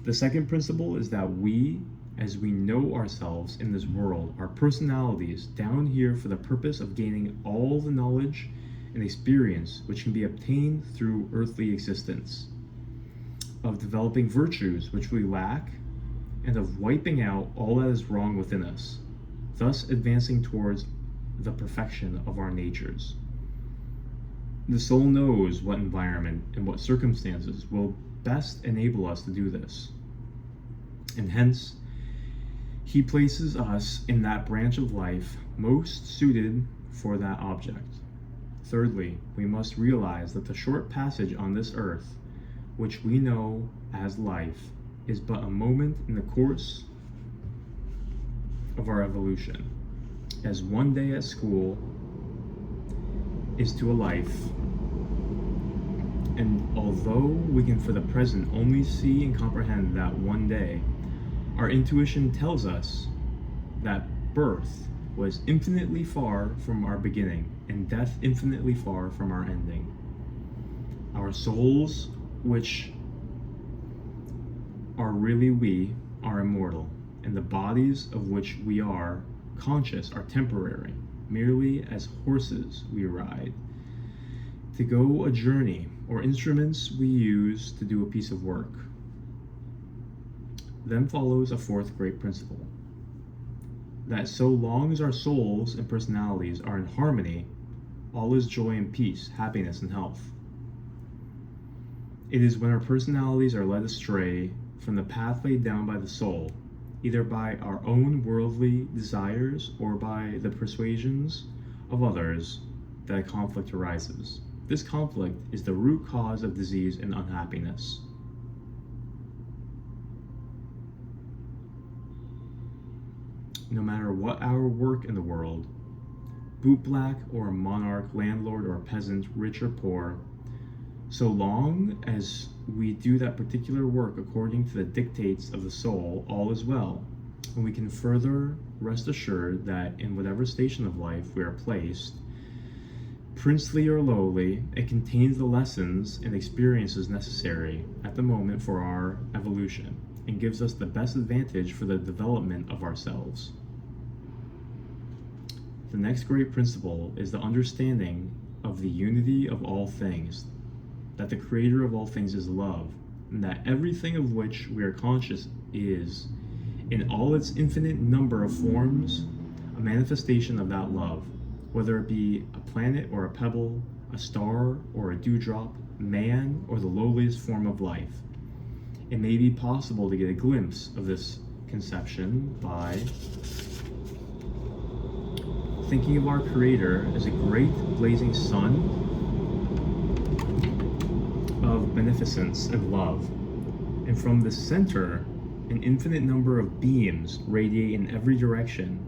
The second principle is that we, as we know ourselves in this world, our personalities down here for the purpose of gaining all the knowledge and experience which can be obtained through earthly existence, of developing virtues which we lack, and of wiping out all that is wrong within us, thus advancing towards the perfection of our natures. The soul knows what environment and what circumstances will best enable us to do this, and hence he places us in that branch of life most suited for that object. Thirdly, we must realize that the short passage on this earth, which we know as life, is but a moment in the course of our evolution, as one day at school is to a life. And although we can for the present only see and comprehend that one day, our intuition tells us that birth was infinitely far from our beginning and death infinitely far from our ending. Our souls, which are really we, are immortal, and the bodies of which we are conscious are temporary, merely as horses we ride to go a journey, or instruments we use to do a piece of work. Then follows a fourth great principle, that so long as our souls and personalities are in harmony, all is joy and peace, happiness and health. It is when our personalities are led astray from the path laid down by the soul, either by our own worldly desires or by the persuasions of others, that a conflict arises. This conflict is the root cause of disease and unhappiness. No matter what our work in the world, bootblack or monarch, landlord or peasant, rich or poor, so long as we do that particular work according to the dictates of the soul, all is well, and we can further rest assured that in whatever station of life we are placed, princely or lowly, it contains the lessons and experiences necessary at the moment for our evolution, and gives us the best advantage for the development of ourselves. The next great principle is the understanding of the unity of all things, that the creator of all things is love, and that everything of which we are conscious is, in all its infinite number of forms, a manifestation of that love, whether it be a planet or a pebble, a star or a dewdrop, man or the lowliest form of life. It may be possible to get a glimpse of this conception by thinking of our Creator as a great blazing sun of beneficence and love, and from the center an infinite number of beams radiate in every direction,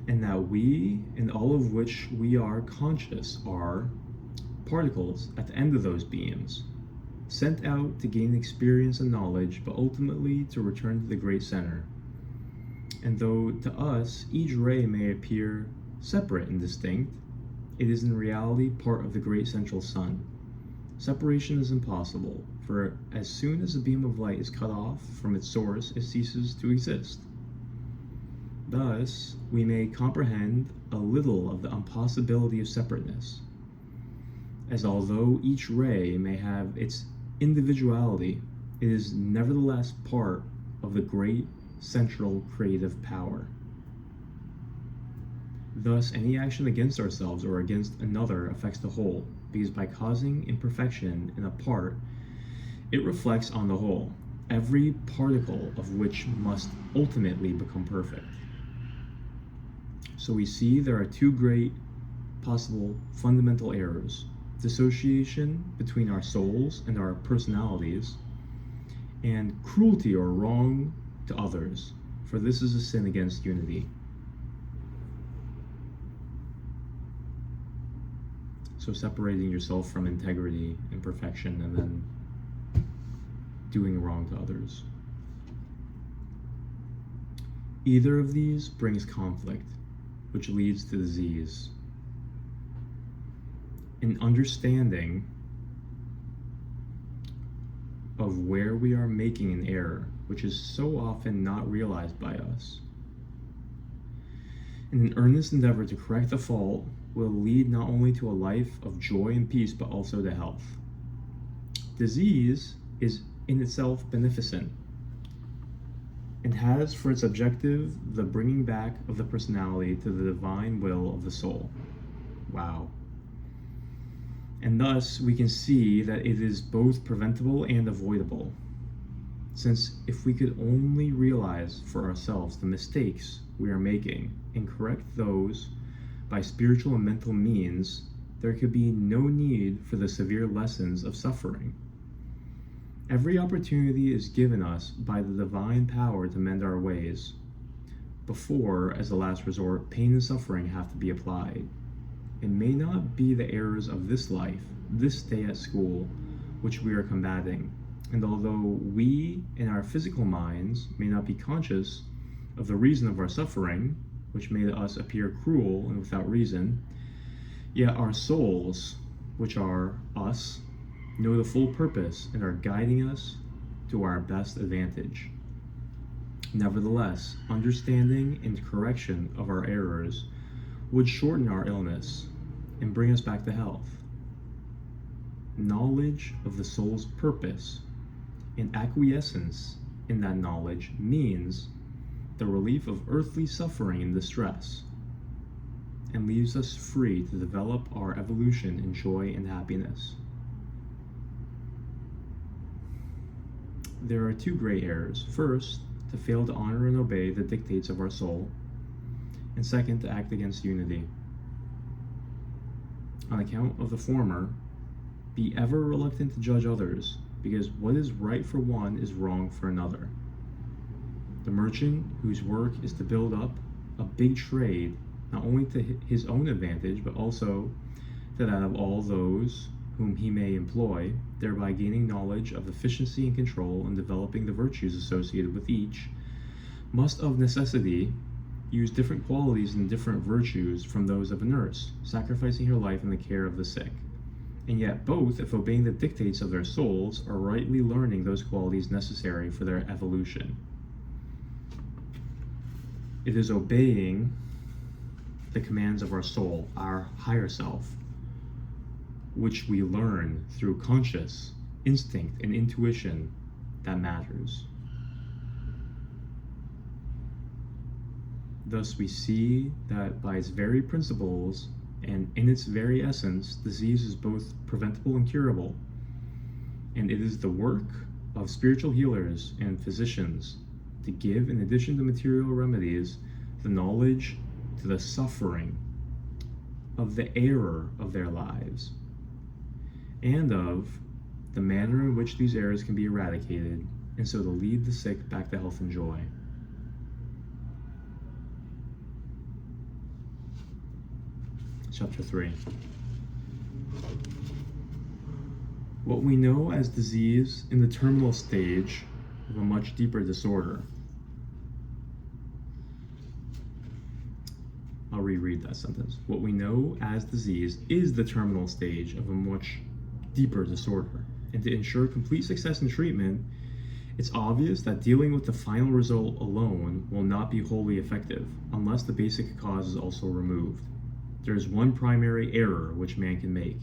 and that we, in all of which we are conscious, are particles at the end of those beams, sent out to gain experience and knowledge, but ultimately to return to the great center. And though to us each ray may appear separate and distinct, it is in reality part of the great central sun. Separation is impossible, for as soon as a beam of light is cut off from its source, it ceases to exist. Thus, we may comprehend a little of the impossibility of separateness, as although each ray may have its individuality, it is nevertheless part of the great central creative power. Thus, any action against ourselves or against another affects the whole, because by causing imperfection in a part, it reflects on the whole, every particle of which must ultimately become perfect. So we see there are two great possible fundamental errors: dissociation between our souls and our personalities, and cruelty or wrong to others, for this is a sin against unity. So separating yourself from integrity and perfection, and then doing wrong to others. Either of these brings conflict, which leads to disease. An understanding of where we are making an error, which is so often not realized by us, in an earnest endeavor to correct the fault, will lead not only to a life of joy and peace, but also to health. Disease is in itself beneficent and has for its objective the bringing back of the personality to the divine will of the soul. Wow. And thus we can see that it is both preventable and avoidable. Since if we could only realize for ourselves the mistakes we are making and correct those by spiritual and mental means, there could be no need for the severe lessons of suffering. Every opportunity is given us by the divine power to mend our ways, before, as a last resort, pain and suffering have to be applied. It may not be the errors of this life, this day at school, which we are combating, and although we in our physical minds may not be conscious of the reason of our suffering, which made us appear cruel and without reason, yet our souls, which are us, know the full purpose and are guiding us to our best advantage. Nevertheless, understanding and correction of our errors would shorten our illness and bring us back to health. Knowledge of the soul's purpose and acquiescence in that knowledge means the relief of earthly suffering and distress, and leaves us free to develop our evolution in joy and happiness. There are two great errors. First, to fail to honor and obey the dictates of our soul, and second, to act against unity. On account of the former, be ever reluctant to judge others, because what is right for one is wrong for another. The merchant whose work is to build up a big trade, not only to his own advantage, but also to that of all those whom he may employ, thereby gaining knowledge of efficiency and control and developing the virtues associated with each, must of necessity use different qualities and different virtues from those of a nurse, sacrificing her life in the care of the sick. And yet both, if obeying the dictates of their souls, are rightly learning those qualities necessary for their evolution. It is obeying the commands of our soul, our higher self, which we learn through conscious instinct and intuition, that matters. Thus we see that by its very principles and in its very essence, disease is both preventable and curable, and it is the work of spiritual healers and physicians to give, in addition to material remedies, the knowledge to the suffering of the error of their lives, and of the manner in which these errors can be eradicated, and so to lead the sick back to health and joy. Chapter 3. What we know as disease in the terminal stage of a much deeper disorder. I'll reread that sentence. What we know as disease is the terminal stage of a much deeper disorder. And to ensure complete success in treatment, it's obvious that dealing with the final result alone will not be wholly effective unless the basic cause is also removed. There is one primary error which man can make,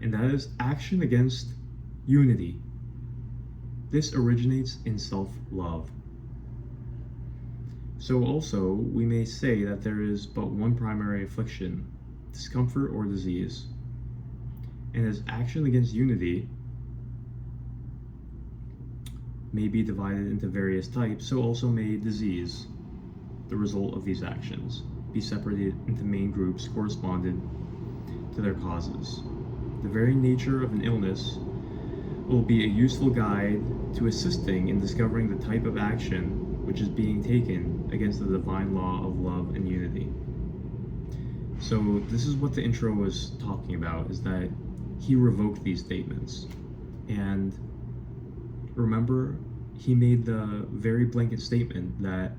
and that is action against unity. This originates in self-love. So also, we may say that there is but one primary affliction, discomfort or disease. And as action against unity may be divided into various types, so also may disease, the result of these actions, be separated into main groups corresponded to their causes. The very nature of an illness will be a useful guide to assisting in discovering the type of action which is being taken against the divine law of love and unity. So this is what the intro was talking about, is that he revoked these statements. And remember, he made the very blanket statement that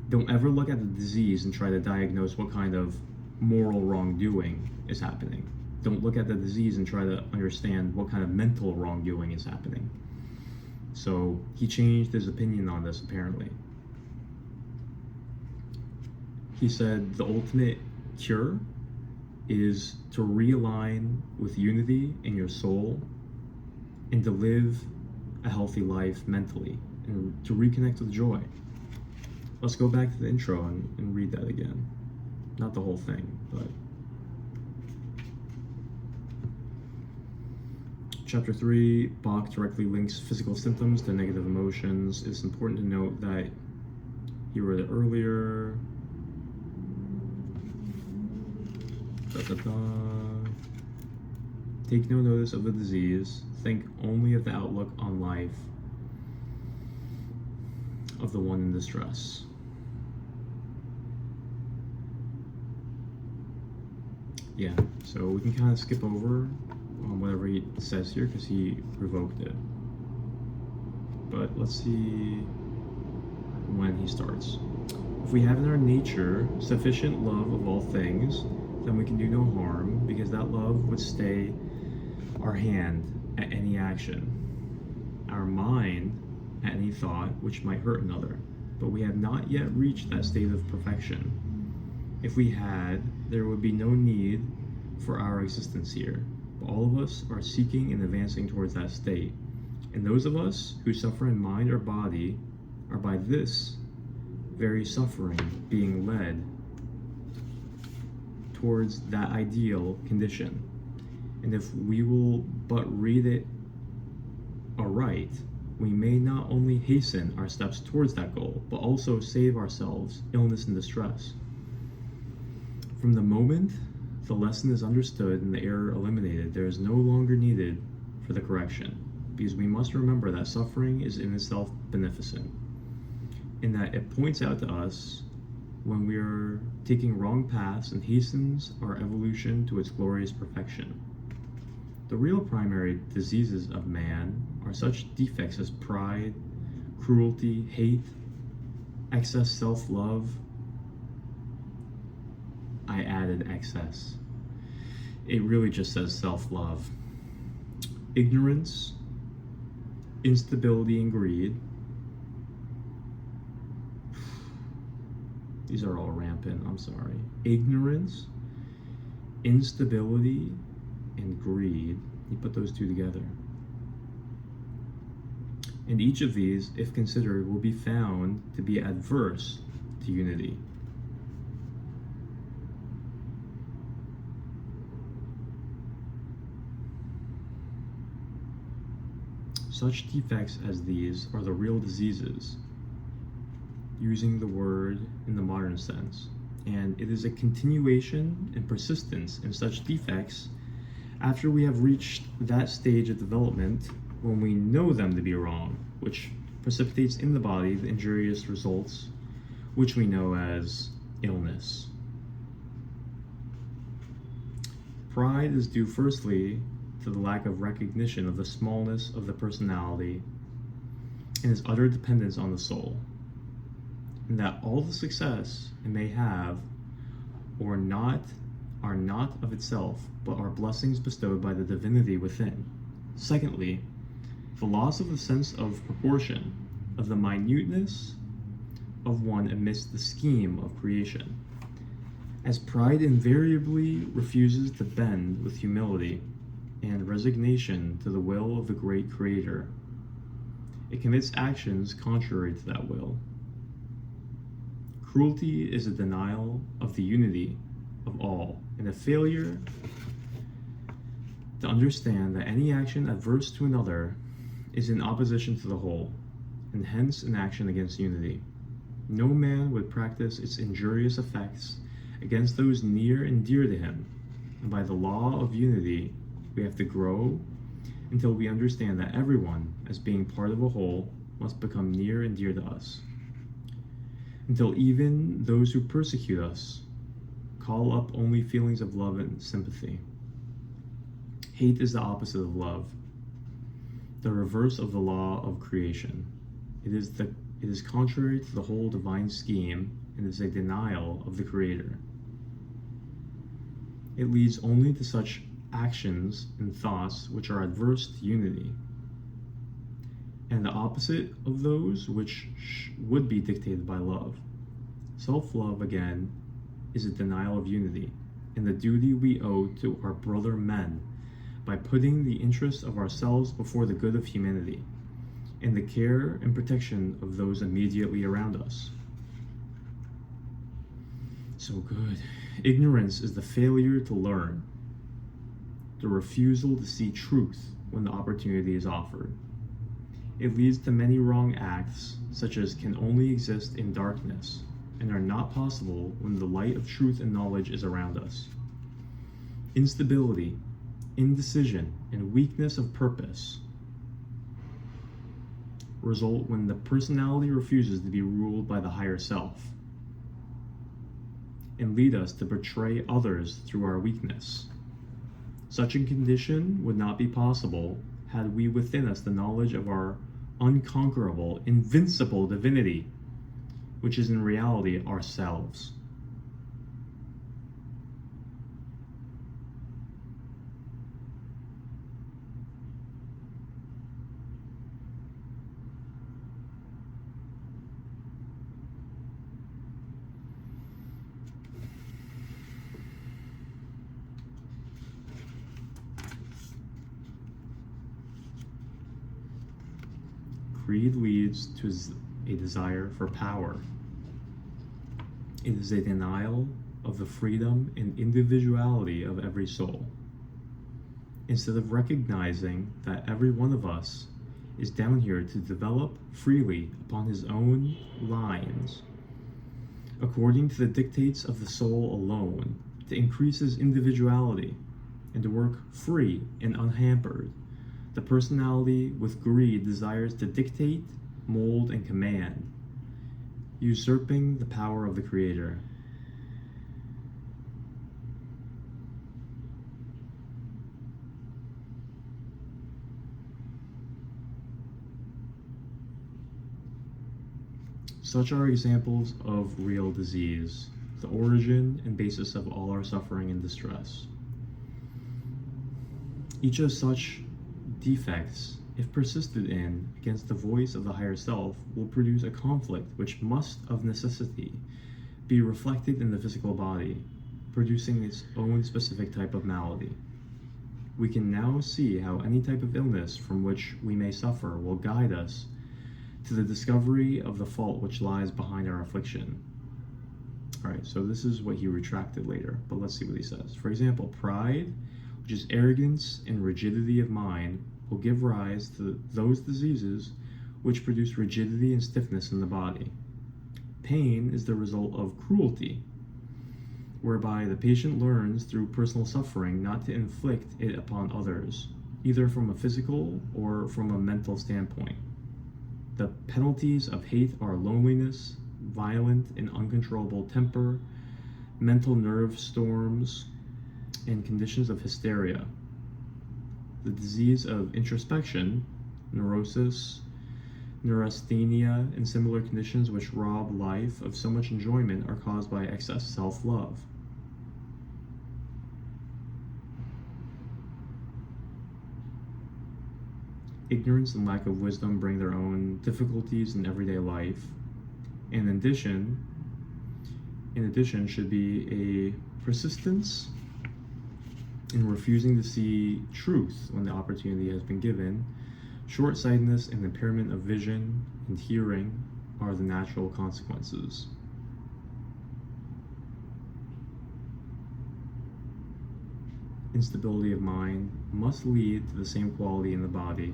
don't ever look at the disease and try to diagnose what kind of moral wrongdoing is happening. Don't look at the disease and try to understand what kind of mental wrongdoing is happening. So he changed his opinion on this, apparently. He said the ultimate cure is to realign with unity in your soul and to live a healthy life mentally and to reconnect with joy. Let's go back to the intro and read that again. Not the whole thing, but Chapter 3, Bach directly links physical symptoms to negative emotions. It's important to note that he wrote it earlier. Take no notice of the disease. Think only of the outlook on life of the one in distress. Yeah, so we can kind of skip over whatever he says here because he revoked it. But let's see when he starts. If we have in our nature sufficient love of all things, then we can do no harm, because that love would stay our hand at any action, our mind at any thought which might hurt another. But we have not yet reached that state of perfection. If we had, there would be no need for our existence here. But all of us are seeking and advancing towards that state. And those of us who suffer in mind or body are by this very suffering being led towards that ideal condition. And if we will but read it aright, we may not only hasten our steps towards that goal, but also save ourselves illness and distress. From the moment the lesson is understood and the error eliminated, there is no longer needed for the correction, because we must remember that suffering is in itself beneficent, in that it points out to us when we are taking wrong paths and hastens our evolution to its glorious perfection. The real primary diseases of man are such defects as pride, cruelty, hate, excess self-love. I added excess. It really just says self-love. Ignorance, instability, and greed. These are all rampant, I'm sorry. Ignorance, instability, and greed. You put those two together. And each of these, if considered, will be found to be adverse to unity. Such defects as these are the real diseases, using the word in the modern sense, and it is a continuation and persistence in such defects after we have reached that stage of development when we know them to be wrong, which precipitates in the body the injurious results, which we know as illness. Pride is due firstly to the lack of recognition of the smallness of the personality and its utter dependence on the soul, and that all the success it may have or not are not of itself, but are blessings bestowed by the divinity within. Secondly, the loss of the sense of proportion, of the minuteness of one amidst the scheme of creation. As pride invariably refuses to bend with humility and resignation to the will of the great Creator, it commits actions contrary to that will. Cruelty is a denial of the unity of all, and a failure to understand that any action adverse to another is in opposition to the whole, and hence an action against unity. No man would practice its injurious effects against those near and dear to him. And by the law of unity, we have to grow until we understand that everyone, as being part of a whole, must become near and dear to us. Until even those who persecute us call up only feelings of love and sympathy. Hate is the opposite of love, the reverse of the law of creation. It is contrary to the whole divine scheme and is a denial of the Creator. It leads only to such actions and thoughts which are adverse to unity, and the opposite of those which would be dictated by love. Self-love, again, is a denial of unity and the duty we owe to our brother men by putting the interests of ourselves before the good of humanity and the care and protection of those immediately around us. So good. Ignorance is the failure to learn, the refusal to see truth when the opportunity is offered. It leads to many wrong acts, such as can only exist in darkness and are not possible when the light of truth and knowledge is around us. Instability, indecision, and weakness of purpose result when the personality refuses to be ruled by the higher self, and lead us to betray others through our weakness. Such a condition would not be possible had we within us the knowledge of our unconquerable, invincible divinity, which is in reality ourselves. Greed leads to a desire for power. It is a denial of the freedom and individuality of every soul. Instead of recognizing that every one of us is down here to develop freely upon his own lines, according to the dictates of the soul alone, to increase his individuality and to work free and unhampered, the personality with greed desires to dictate, mold, and command, usurping the power of the Creator. Such are examples of real disease, the origin and basis of all our suffering and distress. Each of such defects, if persisted in against the voice of the higher self, will produce a conflict which must of necessity be reflected in the physical body, producing its own specific type of malady. We can now see how any type of illness from which we may suffer will guide us to the discovery of the fault which lies behind our affliction. Alright, so this is what he retracted later, but let's see what he says. For example, pride, which is arrogance and rigidity of mind, will give rise to those diseases which produce rigidity and stiffness in the body. Pain is the result of cruelty, whereby the patient learns through personal suffering not to inflict it upon others, either from a physical or from a mental standpoint. The penalties of hate are loneliness, violent and uncontrollable temper, mental nerve storms, and conditions of hysteria. The disease of introspection, neurosis, neurasthenia, and similar conditions which rob life of so much enjoyment are caused by excess self-love. Ignorance and lack of wisdom bring their own difficulties in everyday life, and in addition should be a persistence in refusing to see truth when the opportunity has been given. Short-sightedness and impairment of vision and hearing are the natural consequences. Instability of mind must lead to the same quality in the body,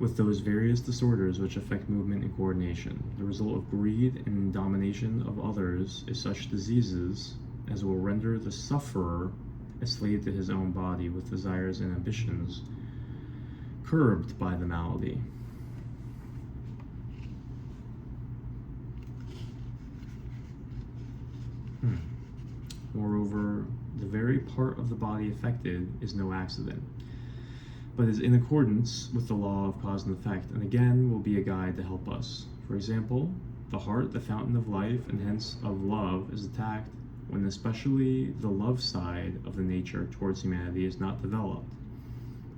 with those various disorders which affect movement and coordination. The result of greed and domination of others is such diseases as will render the sufferer a slave to his own body, with desires and ambitions curbed by the malady. Moreover, the very part of the body affected is no accident, but is in accordance with the law of cause and effect, and again will be a guide to help us. For example, the heart, the fountain of life, and hence of love, is attacked when especially the love side of the nature towards humanity is not developed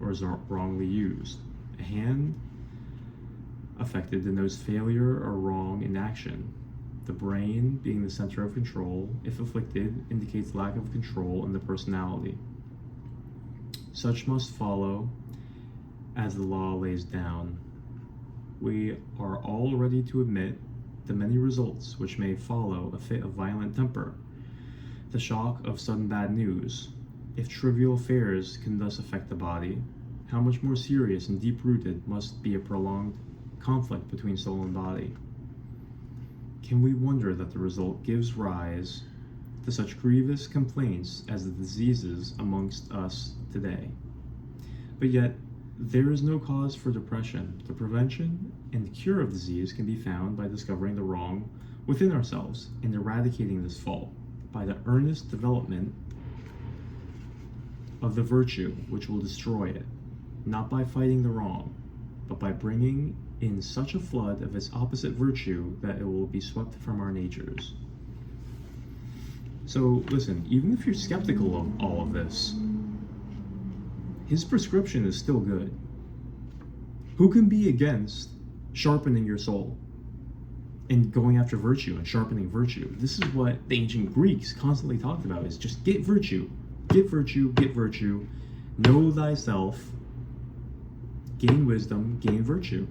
or is wrongly used. A hand affected denotes failure or wrong in action. The brain, being the center of control, if afflicted, indicates lack of control in the personality. Such must follow as the law lays down. We are all ready to admit the many results which may follow a fit of violent temper, the shock of sudden bad news. If trivial affairs can thus affect the body, how much more serious and deep-rooted must be a prolonged conflict between soul and body? Can we wonder that the result gives rise to such grievous complaints as the diseases amongst us today? But yet, there is no cause for depression. The prevention and cure of disease can be found by discovering the wrong within ourselves and eradicating this fault by the earnest development of the virtue which will destroy it, not by fighting the wrong, but by bringing in such a flood of its opposite virtue that it will be swept from our natures. So listen, even if you're skeptical of all of this, his prescription is still good. Who can be against sharpening your soul and going after virtue and sharpening virtue? This is what the ancient Greeks constantly talked about, is just get virtue, get virtue, get virtue, know thyself, gain wisdom, gain virtue.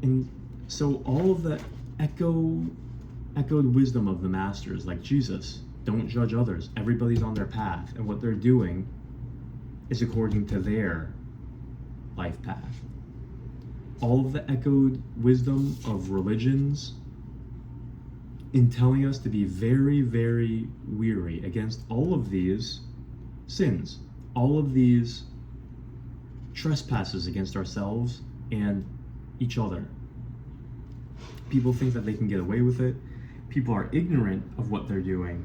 And so all of the echoed wisdom of the masters, like Jesus, don't judge others. Everybody's on their path, and what they're doing is according to their life path. All of the echoed wisdom of religions in telling us to be very, very weary against all of these sins, all of these trespasses against ourselves and each other. People think that they can get away with it. People are ignorant of what they're doing.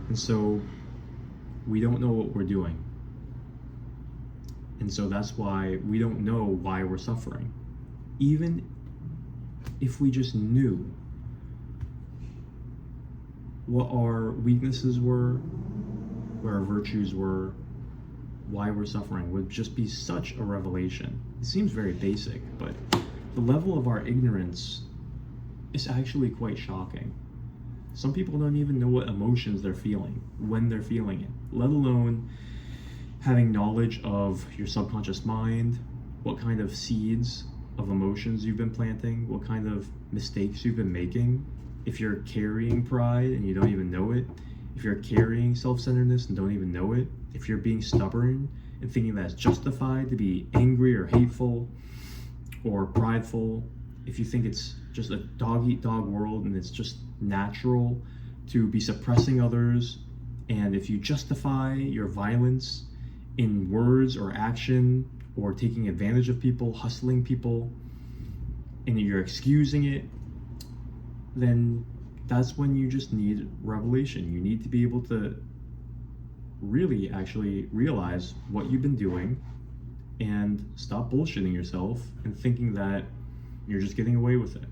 And so we don't know what we're doing. And so that's why we don't know why we're suffering. Even if we just knew what our weaknesses were, where our virtues were, why we're suffering, would just be such a revelation. It seems very basic, but the level of our ignorance is actually quite shocking. Some people don't even know what emotions they're feeling when they're feeling it, let alone having knowledge of your subconscious mind, what kind of seeds of emotions you've been planting, what kind of mistakes you've been making. If you're carrying pride and you don't even know it, if you're carrying self-centeredness and don't even know it, if you're being stubborn and thinking that it's justified to be angry or hateful or prideful, if you think it's just a dog-eat-dog world and it's just natural to be suppressing others, and if you justify your violence in words or action or taking advantage of people, hustling people, and you're excusing it, then that's when you just need revelation. You need to be able to really actually realize what you've been doing and stop bullshitting yourself and thinking that you're just getting away with it.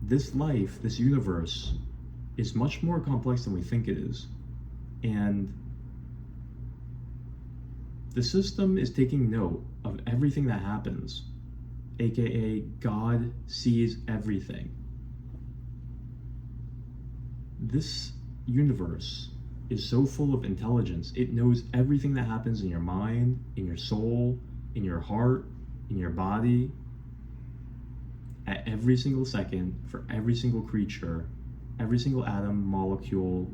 This life, this universe, is much more complex than we think it is. And the system is taking note of everything that happens, aka God sees everything. This universe is so full of intelligence. It knows everything that happens in your mind, in your soul, in your heart, in your body, at every single second, for every single creature, every single atom, molecule.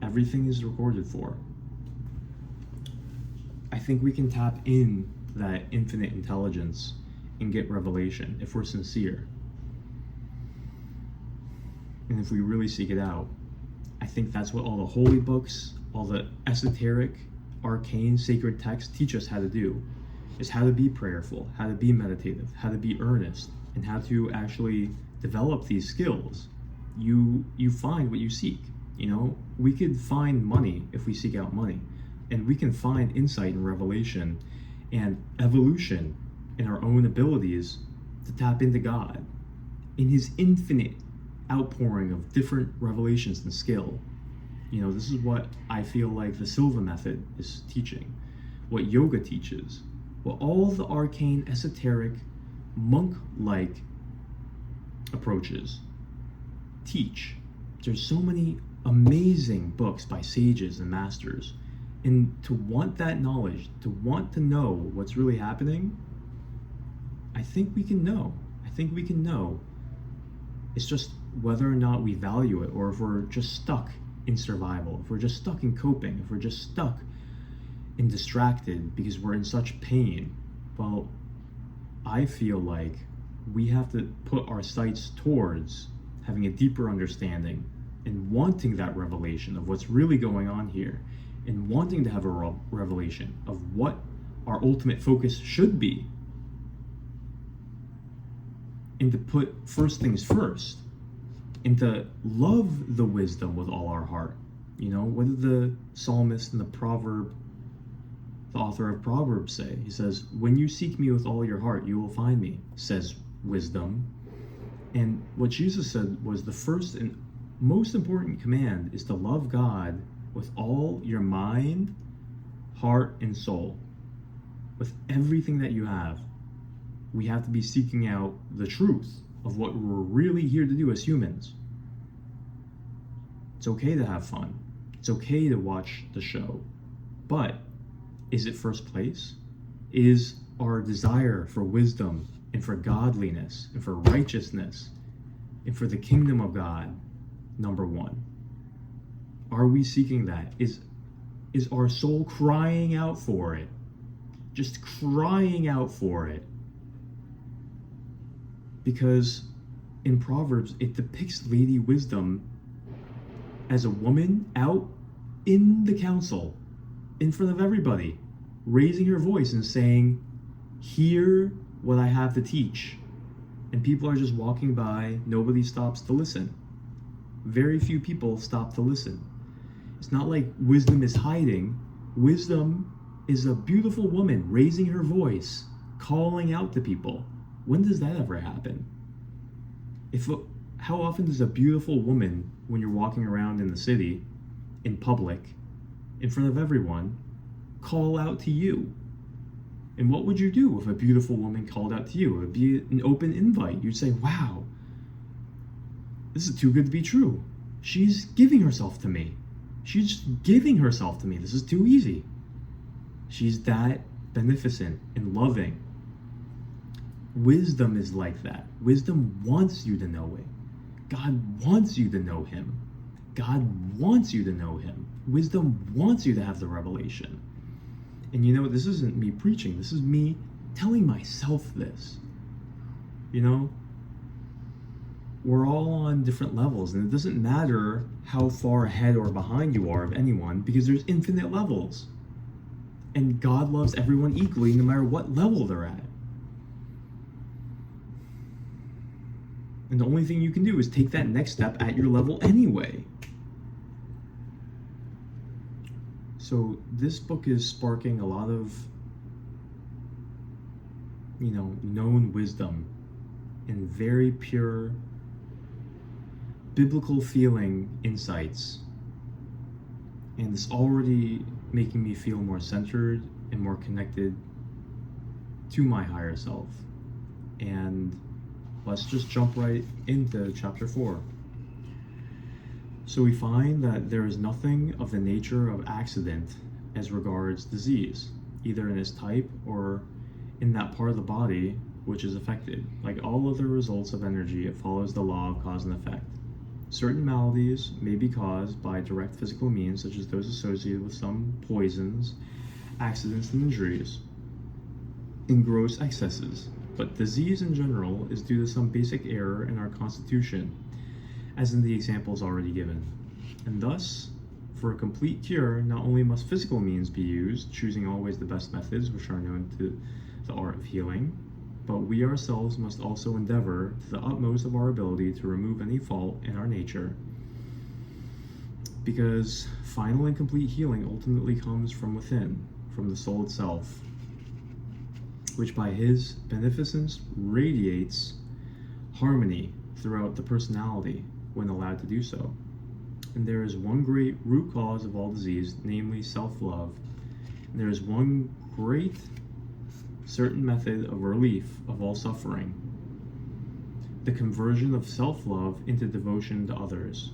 Everything is recorded for. I think we can tap in that infinite intelligence and get revelation if we're sincere. And if we really seek it out. I think that's what all the holy books, all the esoteric, arcane, sacred texts teach us how to do, is how to be prayerful, how to be meditative, how to be earnest, and how to actually develop these skills. You find what you seek. You know, we could find money if we seek out money, and we can find insight and revelation and evolution in our own abilities to tap into God in his infinite outpouring of different revelations and skill. You know, this is what I feel like the Silva method is teaching, what yoga teaches, what all the arcane, esoteric, monk-like approaches teach. There's so many amazing books by sages and masters, and to want that knowledge, to want to know what's really happening, I think we can know. It's just whether or not we value it, or if we're just stuck in survival, if we're just stuck in coping, if we're just stuck and distracted because we're in such pain. Well, I feel like we have to put our sights towards having a deeper understanding and wanting that revelation of what's really going on here, and wanting to have a revelation of what our ultimate focus should be, and to put first things first, and to love the wisdom with all our heart. You know, what did the psalmist and the author of Proverbs say? He says, when you seek me with all your heart, you will find me, says wisdom. And what Jesus said was the first and most important command is to love God with all your mind, heart, and soul. With everything that you have. We have to be seeking out the truth of what we're really here to do as humans. It's okay to have fun. It's okay to watch the show. But is it first place? Is our desire for wisdom and for godliness and for righteousness and for the kingdom of God number one? Are we seeking that? Is our soul crying out for it? Just crying out for it? Because in Proverbs, it depicts Lady Wisdom as a woman out in the council, in front of everybody, raising her voice and saying, hear what I have to teach. And people are just walking by, nobody stops to listen. Very few people stop to listen. It's not like wisdom is hiding. Wisdom is a beautiful woman raising her voice, calling out to people. When does that ever happen? How often does a beautiful woman, when you're walking around in the city, in public, in front of everyone, call out to you? And what would you do if a beautiful woman called out to you? It would be an open invite. You'd say, wow, this is too good to be true. She's giving herself to me. She's giving herself to me. This is too easy. She's that beneficent and loving. Wisdom is like that. Wisdom wants you to know it. God wants you to know him. God wants you to know him. Wisdom wants you to have the revelation. And you know, this isn't me preaching. This is me telling myself this. You know, we're all on different levels, and it doesn't matter how far ahead or behind you are of anyone, because there's infinite levels. And God loves everyone equally, no matter what level they're at. And the only thing you can do is take that next step at your level anyway. So this book is sparking a lot of, known wisdom and very pure, biblical feeling insights. And it's already making me feel more centered and more connected to my higher self. And let's just jump right into chapter 4. So we find that there is nothing of the nature of accident as regards disease, either in its type or in that part of the body which is affected. Like all other results of energy, it follows the law of cause and effect. Certain maladies may be caused by direct physical means, such as those associated with some poisons, accidents, and injuries. in gross excesses, but disease in general is due to some basic error in our constitution, as in the examples already given. And thus, for a complete cure, not only must physical means be used, choosing always the best methods which are known to the art of healing, but we ourselves must also endeavor to the utmost of our ability to remove any fault in our nature, because final and complete healing ultimately comes from within, from the soul itself, which by his beneficence radiates harmony throughout the personality when allowed to do so. And there is one great root cause of all disease, namely self-love. And there is one great certain method of relief of all suffering, the conversion of self-love into devotion to others.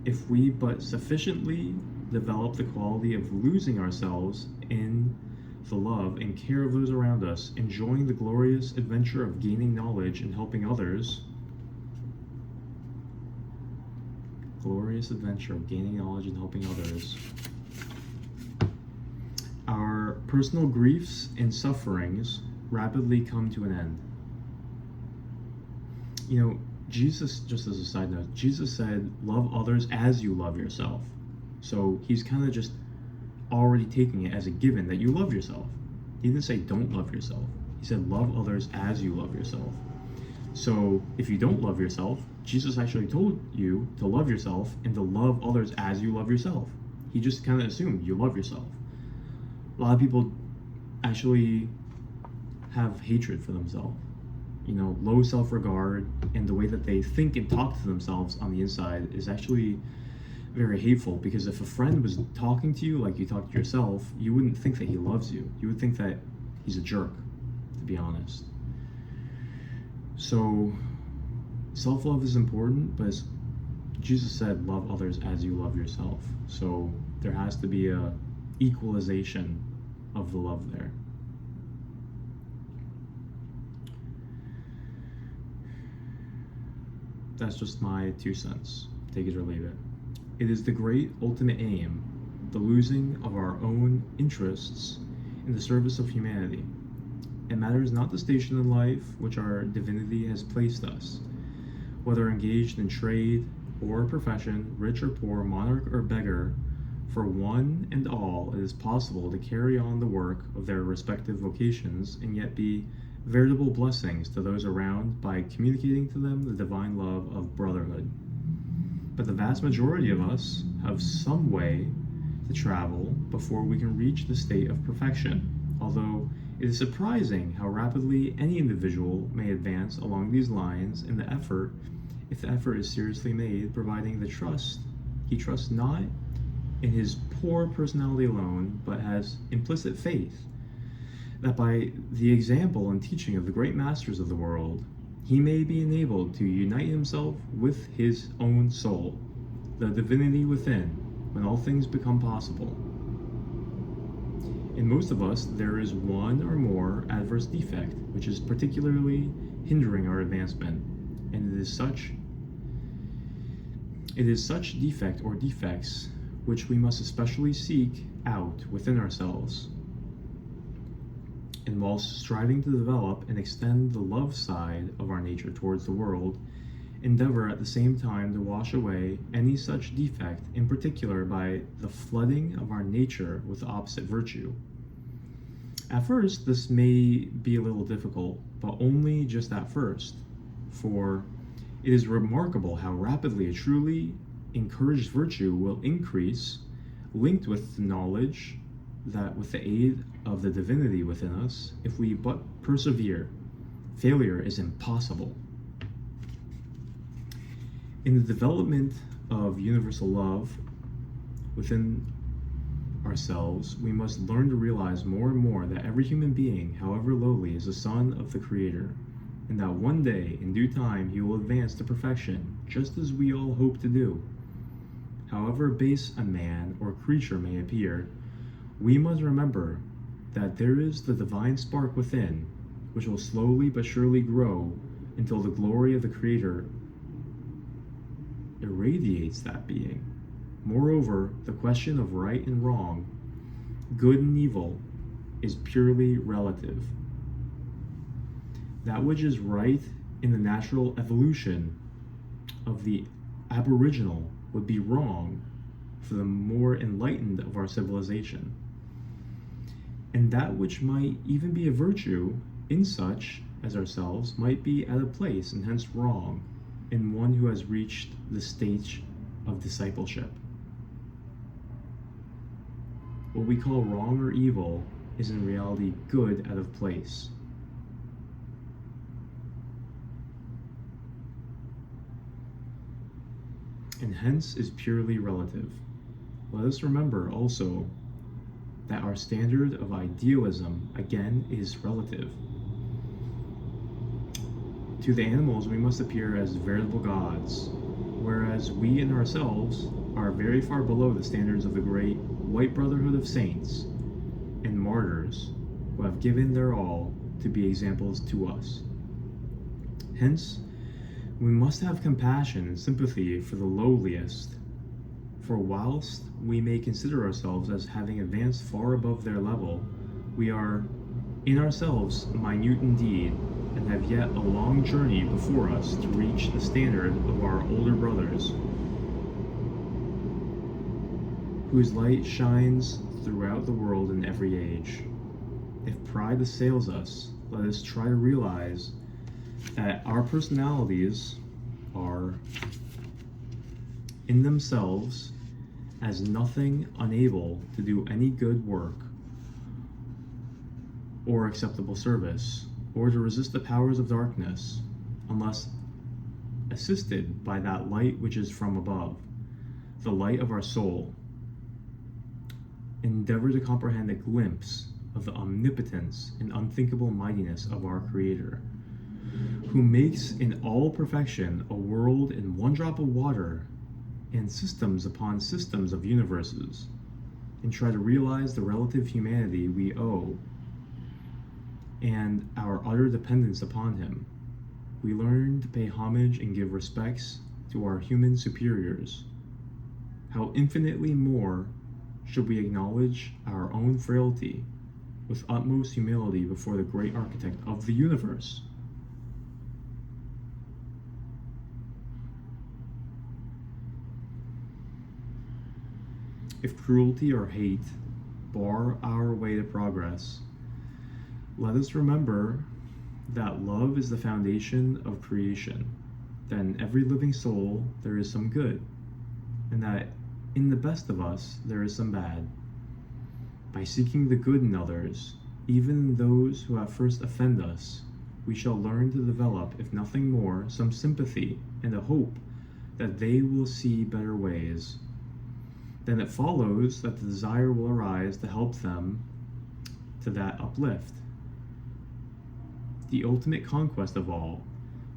If we but sufficiently develop the quality of losing ourselves in the love and care of those around us, enjoying the glorious adventure of gaining knowledge and helping others, our personal griefs and sufferings rapidly come to an end. You know, Jesus, just as a side note, Jesus said, love others as you love yourself. So he's kind of just already taking it as a given that you love yourself. He didn't say don't love yourself. He said love others as you love yourself. So if you don't love yourself, Jesus actually told you to love yourself and to love others as you love yourself. He just kind of assumed you love yourself. A lot of people actually have hatred for themselves. You know, low self-regard, and the way that they think and talk to themselves on the inside is actually very hateful, because if a friend was talking to you like you talk to yourself, you wouldn't think that he loves you. You would think that he's a jerk, to be honest. So self-love is important, but as Jesus said, love others as you love yourself. So there has to be a equalization of the love there. That's just my 2 cents. Take it or leave it. It is the great ultimate aim, the losing of our own interests in the service of humanity. It matters not the station in life which our divinity has placed us, whether engaged in trade or profession, rich or poor, monarch or beggar. For one and all, it is possible to carry on the work of their respective vocations and yet be veritable blessings to those around by communicating to them the divine love of brotherhood. But the vast majority of us have some way to travel before we can reach the state of perfection, although it is surprising how rapidly any individual may advance along these lines if the effort is seriously made, providing he trusts not in his poor personality alone, but has implicit faith that by the example and teaching of the great masters of the world, he may be enabled to unite himself with his own soul, the divinity within, when all things become possible. In most of us, there is one or more adverse defect, which is particularly hindering our advancement, and it is such defect or defects which we must especially seek out within ourselves. And whilst striving to develop and extend the love side of our nature towards the world, endeavor at the same time to wash away any such defect, in particular by the flooding of our nature with opposite virtue. At first, this may be a little difficult, but only just at first, for it is remarkable how rapidly a truly encouraged virtue will increase, linked with the knowledge that with the aid of the divinity within us, if we but persevere, failure is impossible. In the development of universal love within ourselves, we must learn to realize more and more that every human being, however lowly, is a son of the Creator, and that one day, in due time, he will advance to perfection, just as we all hope to do. However base a man or creature may appear, we must remember that there is the divine spark within, which will slowly but surely grow until the glory of the Creator irradiates that being. Moreover, the question of right and wrong, good and evil, is purely relative. That which is right in the natural evolution of the aboriginal would be wrong for the more enlightened of our civilization. And that which might even be a virtue in such as ourselves might be out of place and hence wrong in one who has reached the stage of discipleship. What we call wrong or evil is in reality good out of place. And hence is purely relative. Let us remember also that our standard of idealism, again, is relative. To the animals, we must appear as veritable gods, whereas we in ourselves are very far below the standards of the great white brotherhood of saints and martyrs who have given their all to be examples to us. Hence, we must have compassion and sympathy for the lowliest, for whilst we may consider ourselves as having advanced far above their level, we are in ourselves minute indeed, and have yet a long journey before us to reach the standard of our older brothers, whose light shines throughout the world in every age. If pride assails us, let us try to realize that our personalities are in themselves as nothing unable to do any good work or acceptable service, or to resist the powers of darkness, unless assisted by that light which is from above, the light of our soul. Endeavor to comprehend a glimpse of the omnipotence and unthinkable mightiness of our Creator, who makes in all perfection a world in one drop of water and systems upon systems of universes, and try to realize the relative humanity we owe and our utter dependence upon Him. We learn to pay homage and give respects to our human superiors. How infinitely more should we acknowledge our own frailty with utmost humility before the great architect of the universe. If cruelty or hate bar our way to progress, let us remember that love is the foundation of creation, that in every living soul there is some good, and that in the best of us there is some bad. By seeking the good in others, even in those who at first offend us, we shall learn to develop, if nothing more, some sympathy and a hope that they will see better ways. Then it follows that the desire will arise to help them to that uplift. The ultimate conquest of all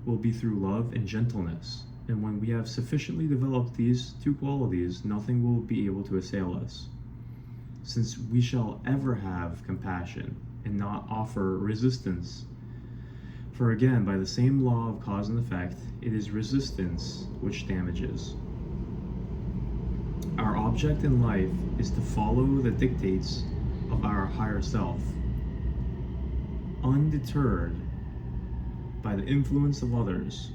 will be through love and gentleness, and when we have sufficiently developed these two qualities, nothing will be able to assail us, since we shall ever have compassion and not offer resistance. For again, by the same law of cause and effect, it is resistance which damages. Our object in life is to follow the dictates of our higher self, undeterred by the influence of others,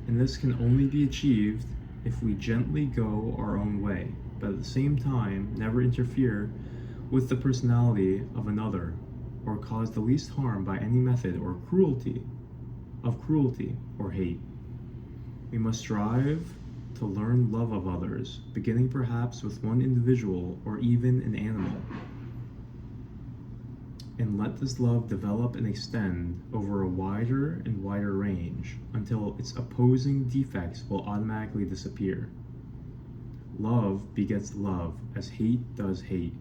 and this can only be achieved if we gently go our own way, but at the same time never interfere with the personality of another, or cause the least harm by any method or cruelty or hate. We must strive to learn love of others, beginning perhaps with one individual or even an animal, and let this love develop and extend over a wider and wider range until its opposing defects will automatically disappear. Love begets love as hate does hate.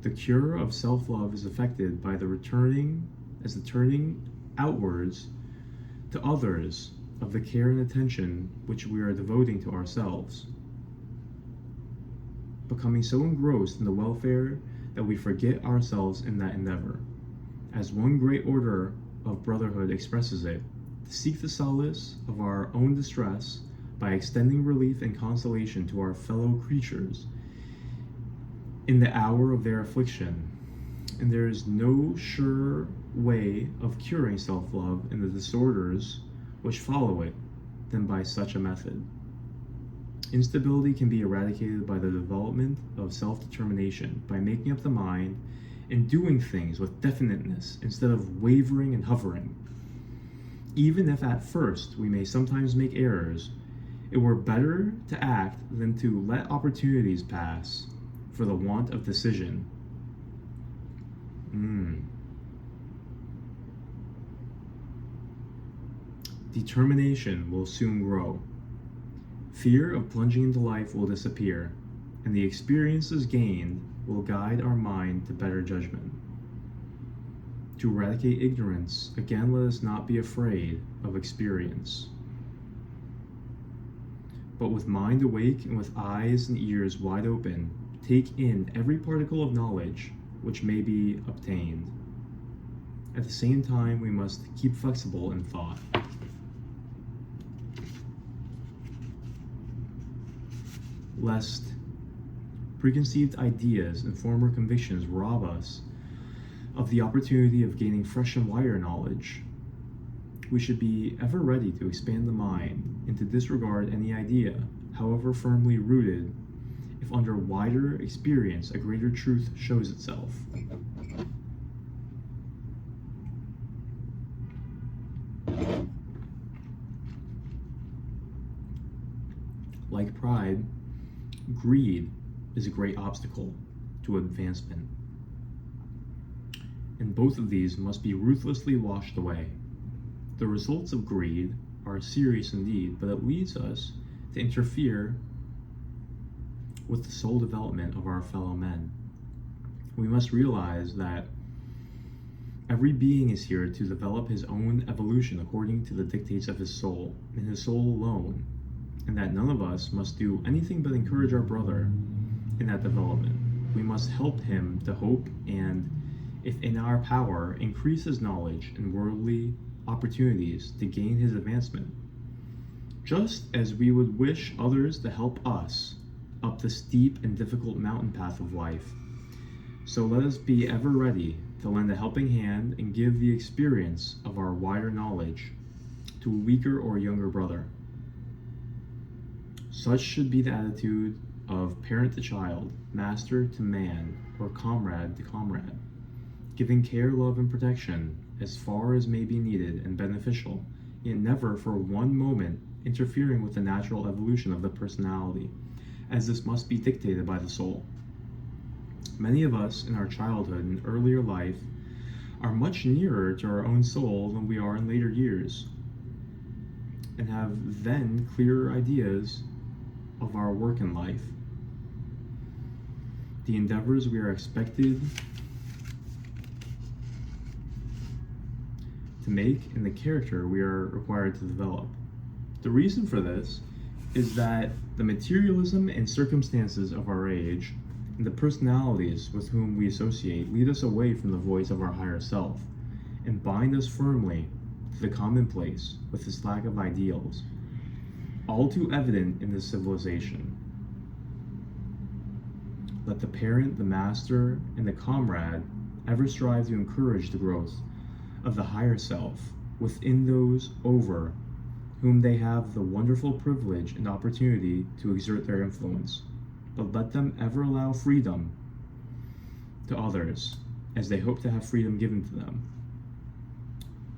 The cure of self-love is effected by the turning outwards to others of the care and attention which we are devoting to ourselves, becoming so engrossed in the welfare that we forget ourselves in that endeavor. As one great order of brotherhood expresses it, to seek the solace of our own distress by extending relief and consolation to our fellow creatures in the hour of their affliction, And there is no sure way of curing self-love and the disorders which follow it than by such a method. Instability can be eradicated by the development of self-determination, by making up the mind and doing things with definiteness instead of wavering and hovering. Even if at first we may sometimes make errors, it were better to act than to let opportunities pass for the want of decision. Determination will soon grow. Fear of plunging into life will disappear, and the experiences gained will guide our mind to better judgment. To eradicate ignorance, again, let us not be afraid of experience, but with mind awake and with eyes and ears wide open, take in every particle of knowledge which may be obtained. At the same time, we must keep flexible in thought. Lest preconceived ideas and former convictions rob us of the opportunity of gaining fresh and wider knowledge, we should be ever ready to expand the mind and to disregard any idea, however firmly rooted, if under wider experience a greater truth shows itself. Like pride, greed is a great obstacle to advancement, and both of these must be ruthlessly washed away. The results of greed are serious indeed, but it leads us to interfere with the soul development of our fellow men. We must realize that every being is here to develop his own evolution according to the dictates of his soul, and his soul alone, and that none of us must do anything but encourage our brother in that development. We must help him to hope and, if in our power, increase his knowledge and worldly opportunities to gain his advancement, just as we would wish others to help us up the steep and difficult mountain path of life. So let us be ever ready to lend a helping hand and give the experience of our wider knowledge to a weaker or younger brother. Such should be the attitude of parent to child, master to man, or comrade to comrade, giving care, love, and protection as far as may be needed and beneficial, yet never for one moment interfering with the natural evolution of the personality, as this must be dictated by the soul. Many of us in our childhood and earlier life are much nearer to our own soul than we are in later years, and have then clearer ideas of our work in life, the endeavors we are expected to make, and the character we are required to develop. The reason for this is that the materialism and circumstances of our age and the personalities with whom we associate lead us away from the voice of our higher self and bind us firmly to the commonplace with its lack of ideals, all too evident in this civilization. Let the parent, the master, and the comrade ever strive to encourage the growth of the higher self within those over whom they have the wonderful privilege and opportunity to exert their influence, but let them ever allow freedom to others as they hope to have freedom given to them.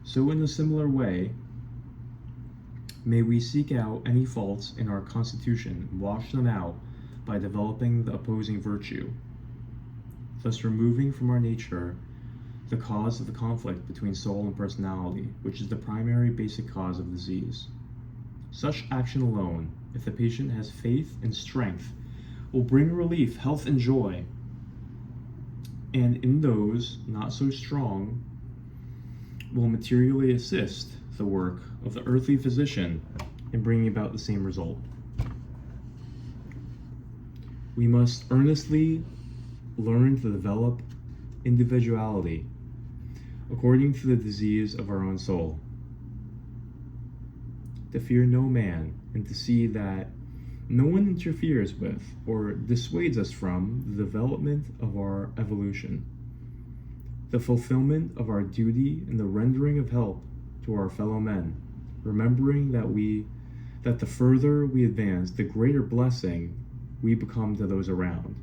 So in a similar way, may we seek out any faults in our constitution and wash them out by developing the opposing virtue, thus removing from our nature the cause of the conflict between soul and personality, which is the primary basic cause of disease. Such action alone, if the patient has faith and strength, will bring relief, health, and joy, and in those not so strong, will materially assist the work of the earthly physician in bringing about the same result. We must earnestly learn to develop individuality according to the disease of our own soul, to fear no man, and to see that no one interferes with or dissuades us from the development of our evolution. the fulfillment of our duty and the rendering of help to our fellow men, remembering that the further we advance, the greater blessing we become to those around.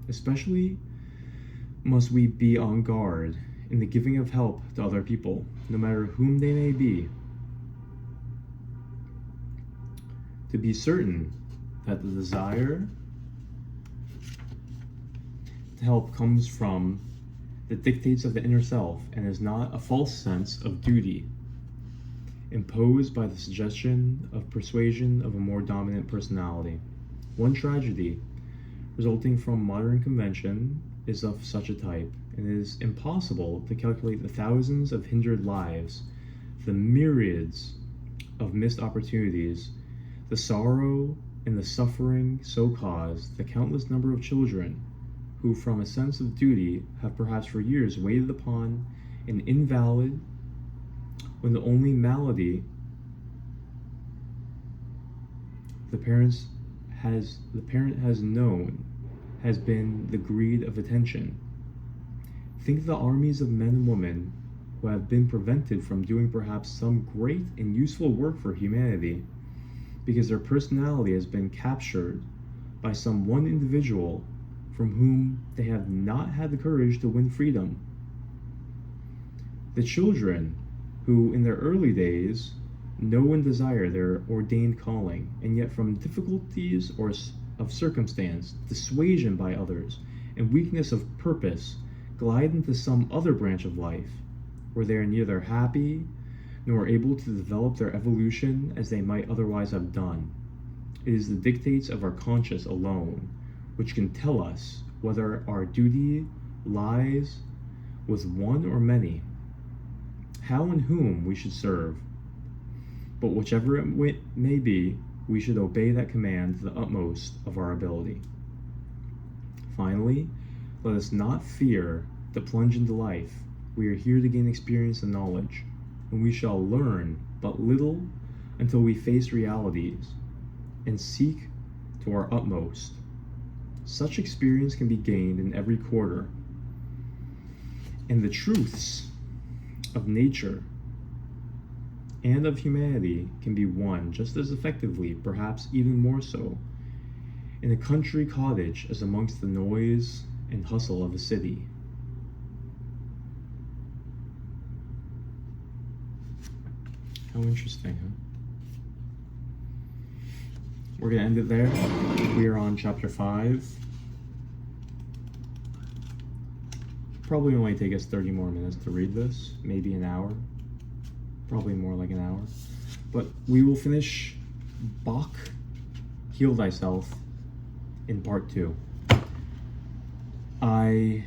Especially must we be on guard in the giving of help to other people, no matter whom they may be, to be certain that the desire to help comes from the dictates of the inner self and is not a false sense of duty imposed by the suggestion of persuasion of a more dominant personality. One tragedy resulting from modern convention is of such a type, and it is impossible to calculate the thousands of hindered lives, the myriads of missed opportunities, the sorrow and the suffering so caused, the countless number of children who from a sense of duty have perhaps for years waited upon an invalid when the only malady the parent has known has been the greed of attention. Think of the armies of men and women who have been prevented from doing perhaps some great and useful work for humanity because their personality has been captured by some one individual from whom they have not had the courage to win freedom. The children who in their early days know and desire their ordained calling, and yet from difficulties or of circumstance, dissuasion by others, and weakness of purpose, glide into some other branch of life, where they are neither happy nor able to develop their evolution as they might otherwise have done. It is the dictates of our conscience alone which can tell us whether our duty lies with one or many, how and whom we should serve. But whichever it may be, we should obey that command to the utmost of our ability. Finally, let us not fear to plunge into life. We are here to gain experience and knowledge, and we shall learn but little until we face realities and seek to our utmost. Such experience can be gained in every quarter, and the truths of nature and of humanity can be won just as effectively, perhaps even more so, in a country cottage as amongst the noise and hustle of a city. How interesting, huh? We're going to end it there. We are on chapter 5. Probably only take us 30 more minutes to read this, maybe an hour. Probably more like an hour. But we will finish Bach, Heal Thyself, in part 2. I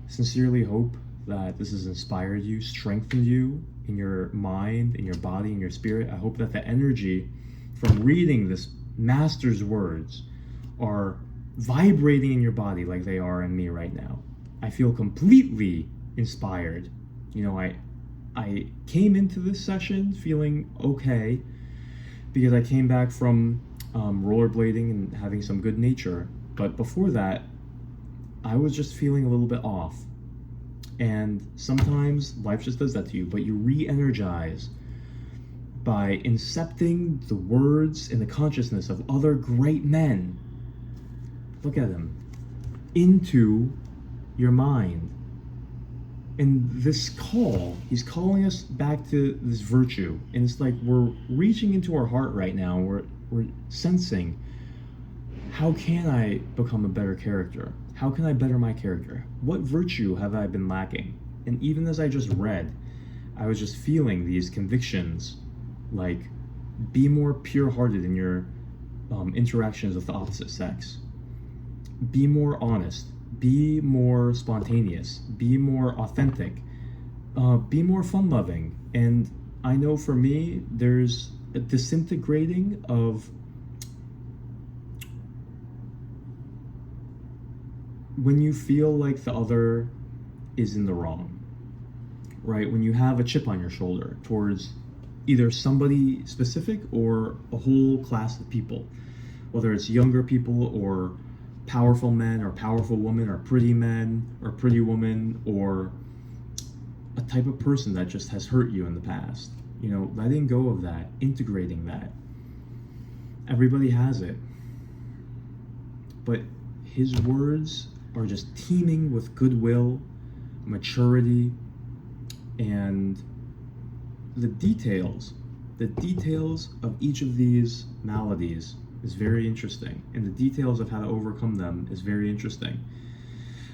sincerely hope that this has inspired you, strengthened you in your mind, in your body, in your spirit. I hope that the energy from reading this master's words are vibrating in your body like they are in me right now. I feel completely inspired. You know, I came into this session feeling okay because I came back from rollerblading and having some good nature. But before that, I was just feeling a little bit off. And sometimes life just does that to you, but you re-energize by incepting the words and the consciousness of other great men. Look at them. Into your mind. And this call, he's calling us back to this virtue. And it's like we're reaching into our heart right now. We're sensing, how can I become a better character? How can I better my character? What virtue have I been lacking? And even as I just read, I was just feeling these convictions, like, be more pure-hearted in your interactions with the opposite sex. Be more honest. Be more spontaneous. Be more authentic. Be more fun-loving. And I know for me, there's a disintegrating of when you feel like the other is in the wrong, right? When you have a chip on your shoulder towards either somebody specific or a whole class of people, whether it's younger people or powerful men or powerful women or pretty men or pretty women or a type of person that just has hurt you in the past. Letting go of that, integrating that. Everybody has it. But his words are just teeming with goodwill, maturity, and the details of each of these maladies is very interesting, and the details of how to overcome them is very interesting.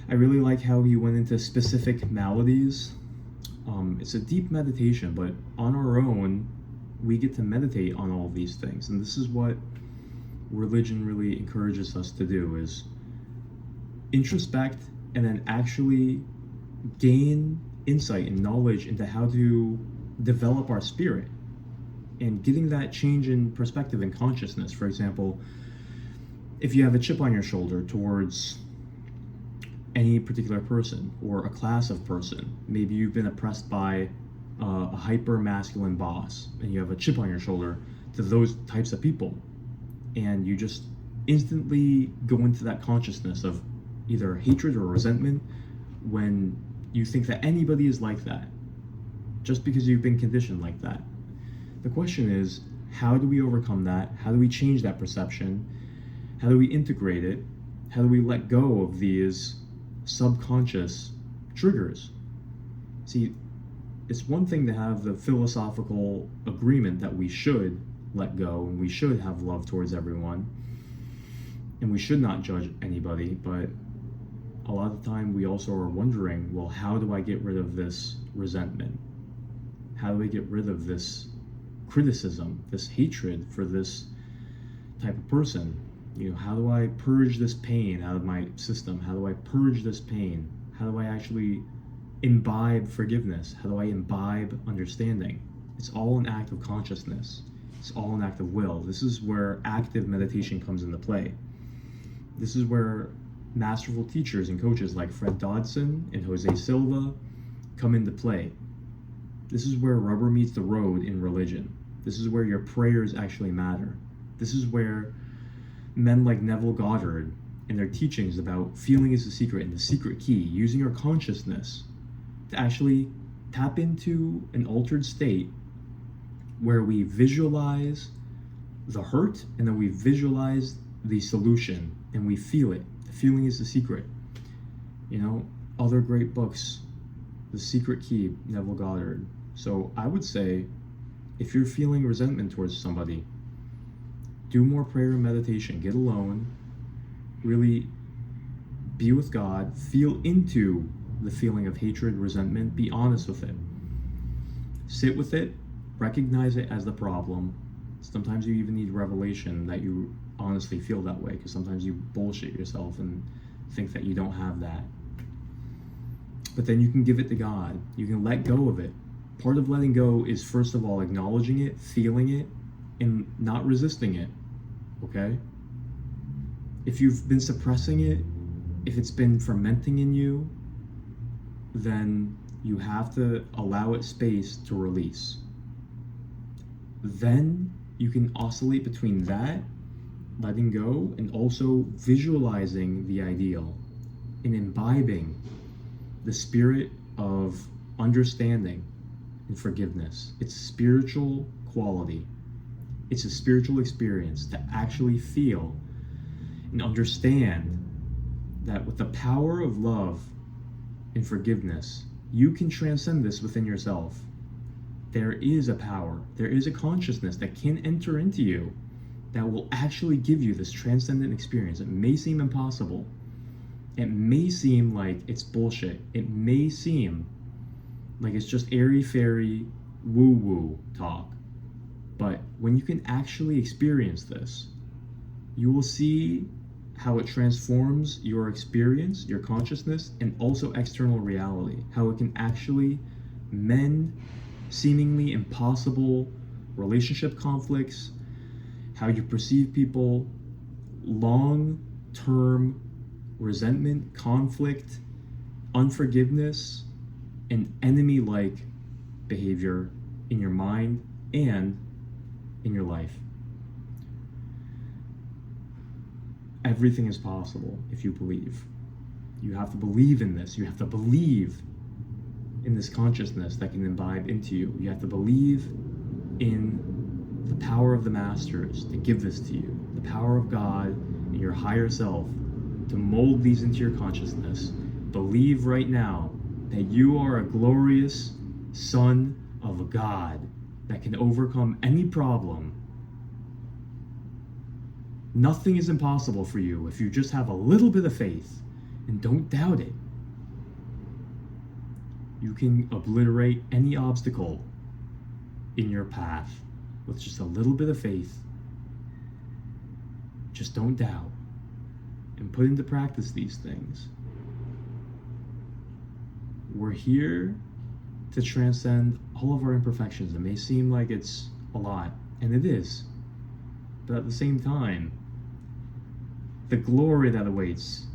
I really like how he went into specific maladies. It's a deep meditation, but on our own, we get to meditate on all of these things, and this is what religion really encourages us to do, is introspect and then actually gain insight and knowledge into how to develop our spirit and getting that change in perspective and consciousness. For example, if you have a chip on your shoulder towards any particular person or a class of person, maybe you've been oppressed by a hyper masculine boss and you have a chip on your shoulder to those types of people, and you just instantly go into that consciousness of either hatred or resentment when you think that anybody is like that, just because you've been conditioned like that. The question is, how do we overcome that? How do we change that perception? How do we integrate it? How do we let go of these subconscious triggers? See, it's one thing to have the philosophical agreement that we should let go and we should have love towards everyone and we should not judge anybody, but a lot of the time we also are wondering, well, how do I get rid of this resentment? How do I get rid of this criticism, this hatred for this type of person? How do I purge this pain out of my system? How do I purge this pain? How do I actually imbibe forgiveness? How do I imbibe understanding? It's all an act of consciousness. It's all an act of will. This is where active meditation comes into play. This is where masterful teachers and coaches like Fred Dodson and Jose Silva come into play. This is where rubber meets the road in religion. This is where your prayers actually matter. This is where men like Neville Goddard and their teachings about feeling is the secret and the secret key, using our consciousness to actually tap into an altered state where we visualize the hurt and then we visualize the solution and we feel it. The feeling is the secret. Other great books, The Secret Key, Neville Goddard. So I would say, if you're feeling resentment towards somebody, do more prayer and meditation. Get alone. Really be with God. Feel into the feeling of hatred, resentment. Be honest with it. Sit with it. Recognize it as the problem. Sometimes you even need revelation that you honestly feel that way, because sometimes you bullshit yourself and think that you don't have that. But then you can give it to God. You can let go of it. Part of letting go is, first of all, acknowledging it, feeling it, and not resisting it. Okay? If you've been suppressing it, if it's been fermenting in you, then you have to allow it space to release. Then you can oscillate between that, letting go, and also visualizing the ideal and imbibing the spirit of understanding and forgiveness. It's spiritual quality. It's a spiritual experience to actually feel and understand that with the power of love and forgiveness, you can transcend this within yourself. There is a power, there is a consciousness that can enter into you that will actually give you this transcendent experience. It may seem impossible. It may seem like it's bullshit. It may seem like it's just airy-fairy, woo-woo talk. But when you can actually experience this, you will see how it transforms your experience, your consciousness, and also external reality. How it can actually mend seemingly impossible relationship conflicts, how you perceive people, long-term resentment, conflict, unforgiveness, and enemy-like behavior in your mind and in your life. Everything is possible if you believe. You have to believe in this. You have to believe in this consciousness that can imbibe into you. You have to believe in the power of the masters to give this to you, the power of God and your higher self to mold these into your consciousness. Believe right now that you are a glorious son of God that can overcome any problem. Nothing is impossible for you if you just have a little bit of faith and don't doubt it. You can obliterate any obstacle in your path with just a little bit of faith. Just don't doubt and put into practice these things. We're here to transcend all of our imperfections. It may seem like it's a lot, and it is, but at the same time, the glory that awaits,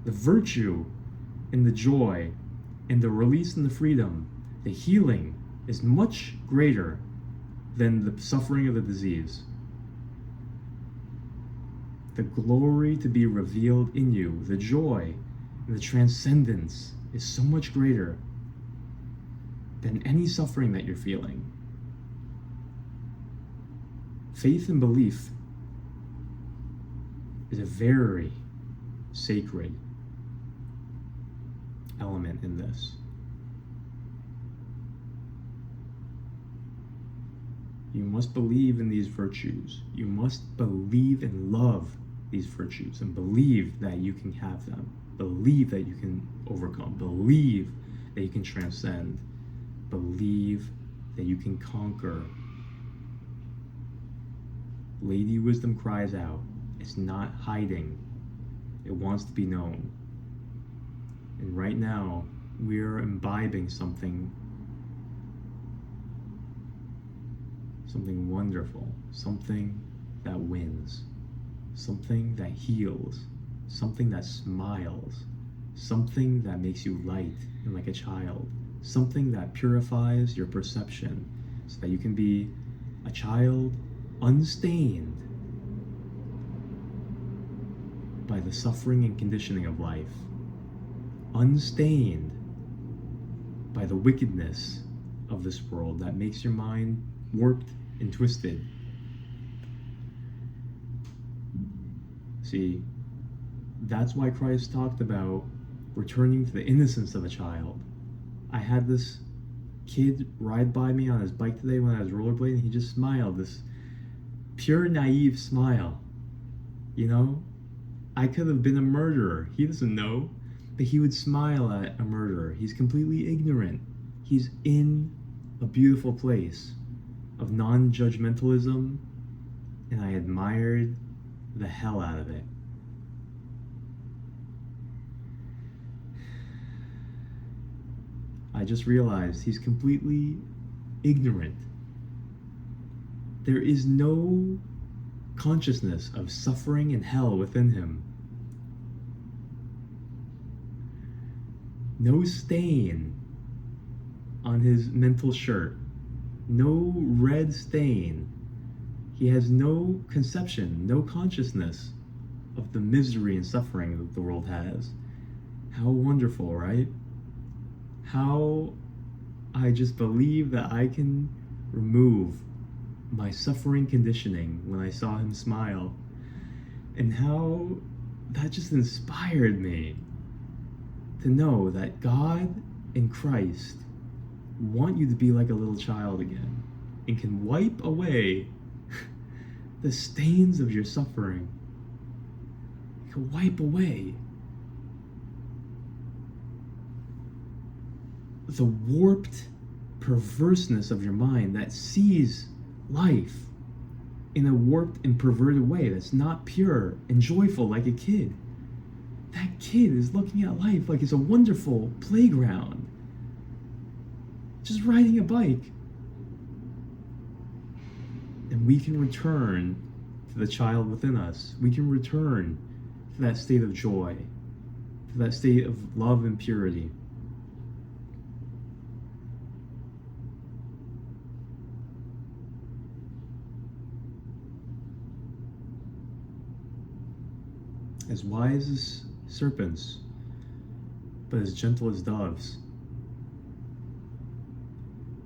the virtue and the joy and the release and the freedom, the healing is much greater than the suffering of the disease. The glory to be revealed in you, the joy and the transcendence is so much greater than any suffering that you're feeling. Faith and belief is a very sacred element in this. You must believe in these virtues. You must believe and love these virtues and believe that you can have them. Believe that you can overcome. Believe that you can transcend. Believe that you can conquer. Lady Wisdom cries out. It's not hiding. It wants to be known. And right now, we're imbibing something wonderful, something that wins, something that heals, something that smiles, something that makes you light and like a child, something that purifies your perception so that you can be a child unstained by the suffering and conditioning of life, unstained by the wickedness of this world that makes your mind warped and twisted. See, that's why Christ talked about returning to the innocence of a child. I had this kid ride by me on his bike today when I was rollerblading. He just smiled, this pure, naive smile. You know, I could have been a murderer. He doesn't know, but he would smile at a murderer. He's completely ignorant. He's in a beautiful place of non-judgmentalism, and I admired the hell out of it. I just realized he's completely ignorant. There is no consciousness of suffering and hell within him. No stain on his mental shirt. No red stain. He has no conception, no consciousness of the misery and suffering that the world has. How wonderful, right? How I just believe that I can remove my suffering conditioning when I saw him smile. And how that just inspired me to know that God and Christ want you to be like a little child again and can wipe away the stains of your suffering. He can wipe away the warped perverseness of your mind that sees life in a warped and perverted way that's not pure and joyful like a kid. That kid is looking at life like it's a wonderful playground, just riding a bike. And we can return to the child within us. We can return to that state of joy, to that state of love and purity. As wise as serpents, but as gentle as doves.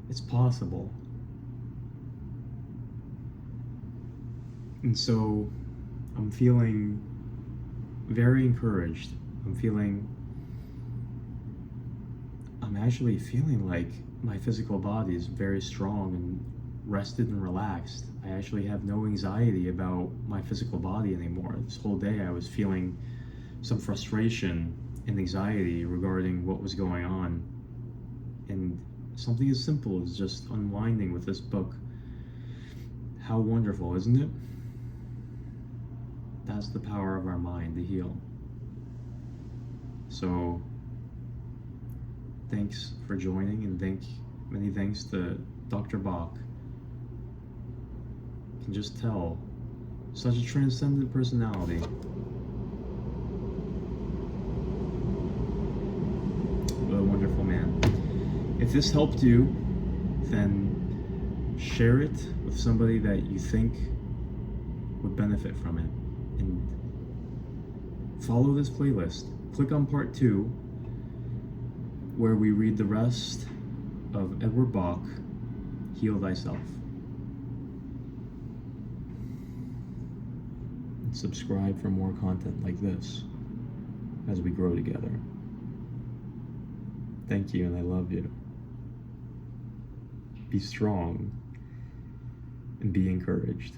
It's possible. And so I'm feeling very encouraged. I'm actually feeling like my physical body is very strong and rested and relaxed. I actually have no anxiety about my physical body anymore. This whole day I was feeling some frustration and anxiety regarding what was going on. And something as simple as just unwinding with this book. How wonderful, isn't it? That's the power of our mind to heal. So, thanks for joining, and many thanks to Dr. Bach. You can just tell, such a transcendent personality. What a wonderful man. If this helped you, then share it with somebody that you think would benefit from it. And follow this playlist. Click on part 2, where we read the rest of Edward Bach, Heal Thyself. And subscribe for more content like this as we grow together. Thank you, and I love you. Be strong and be encouraged.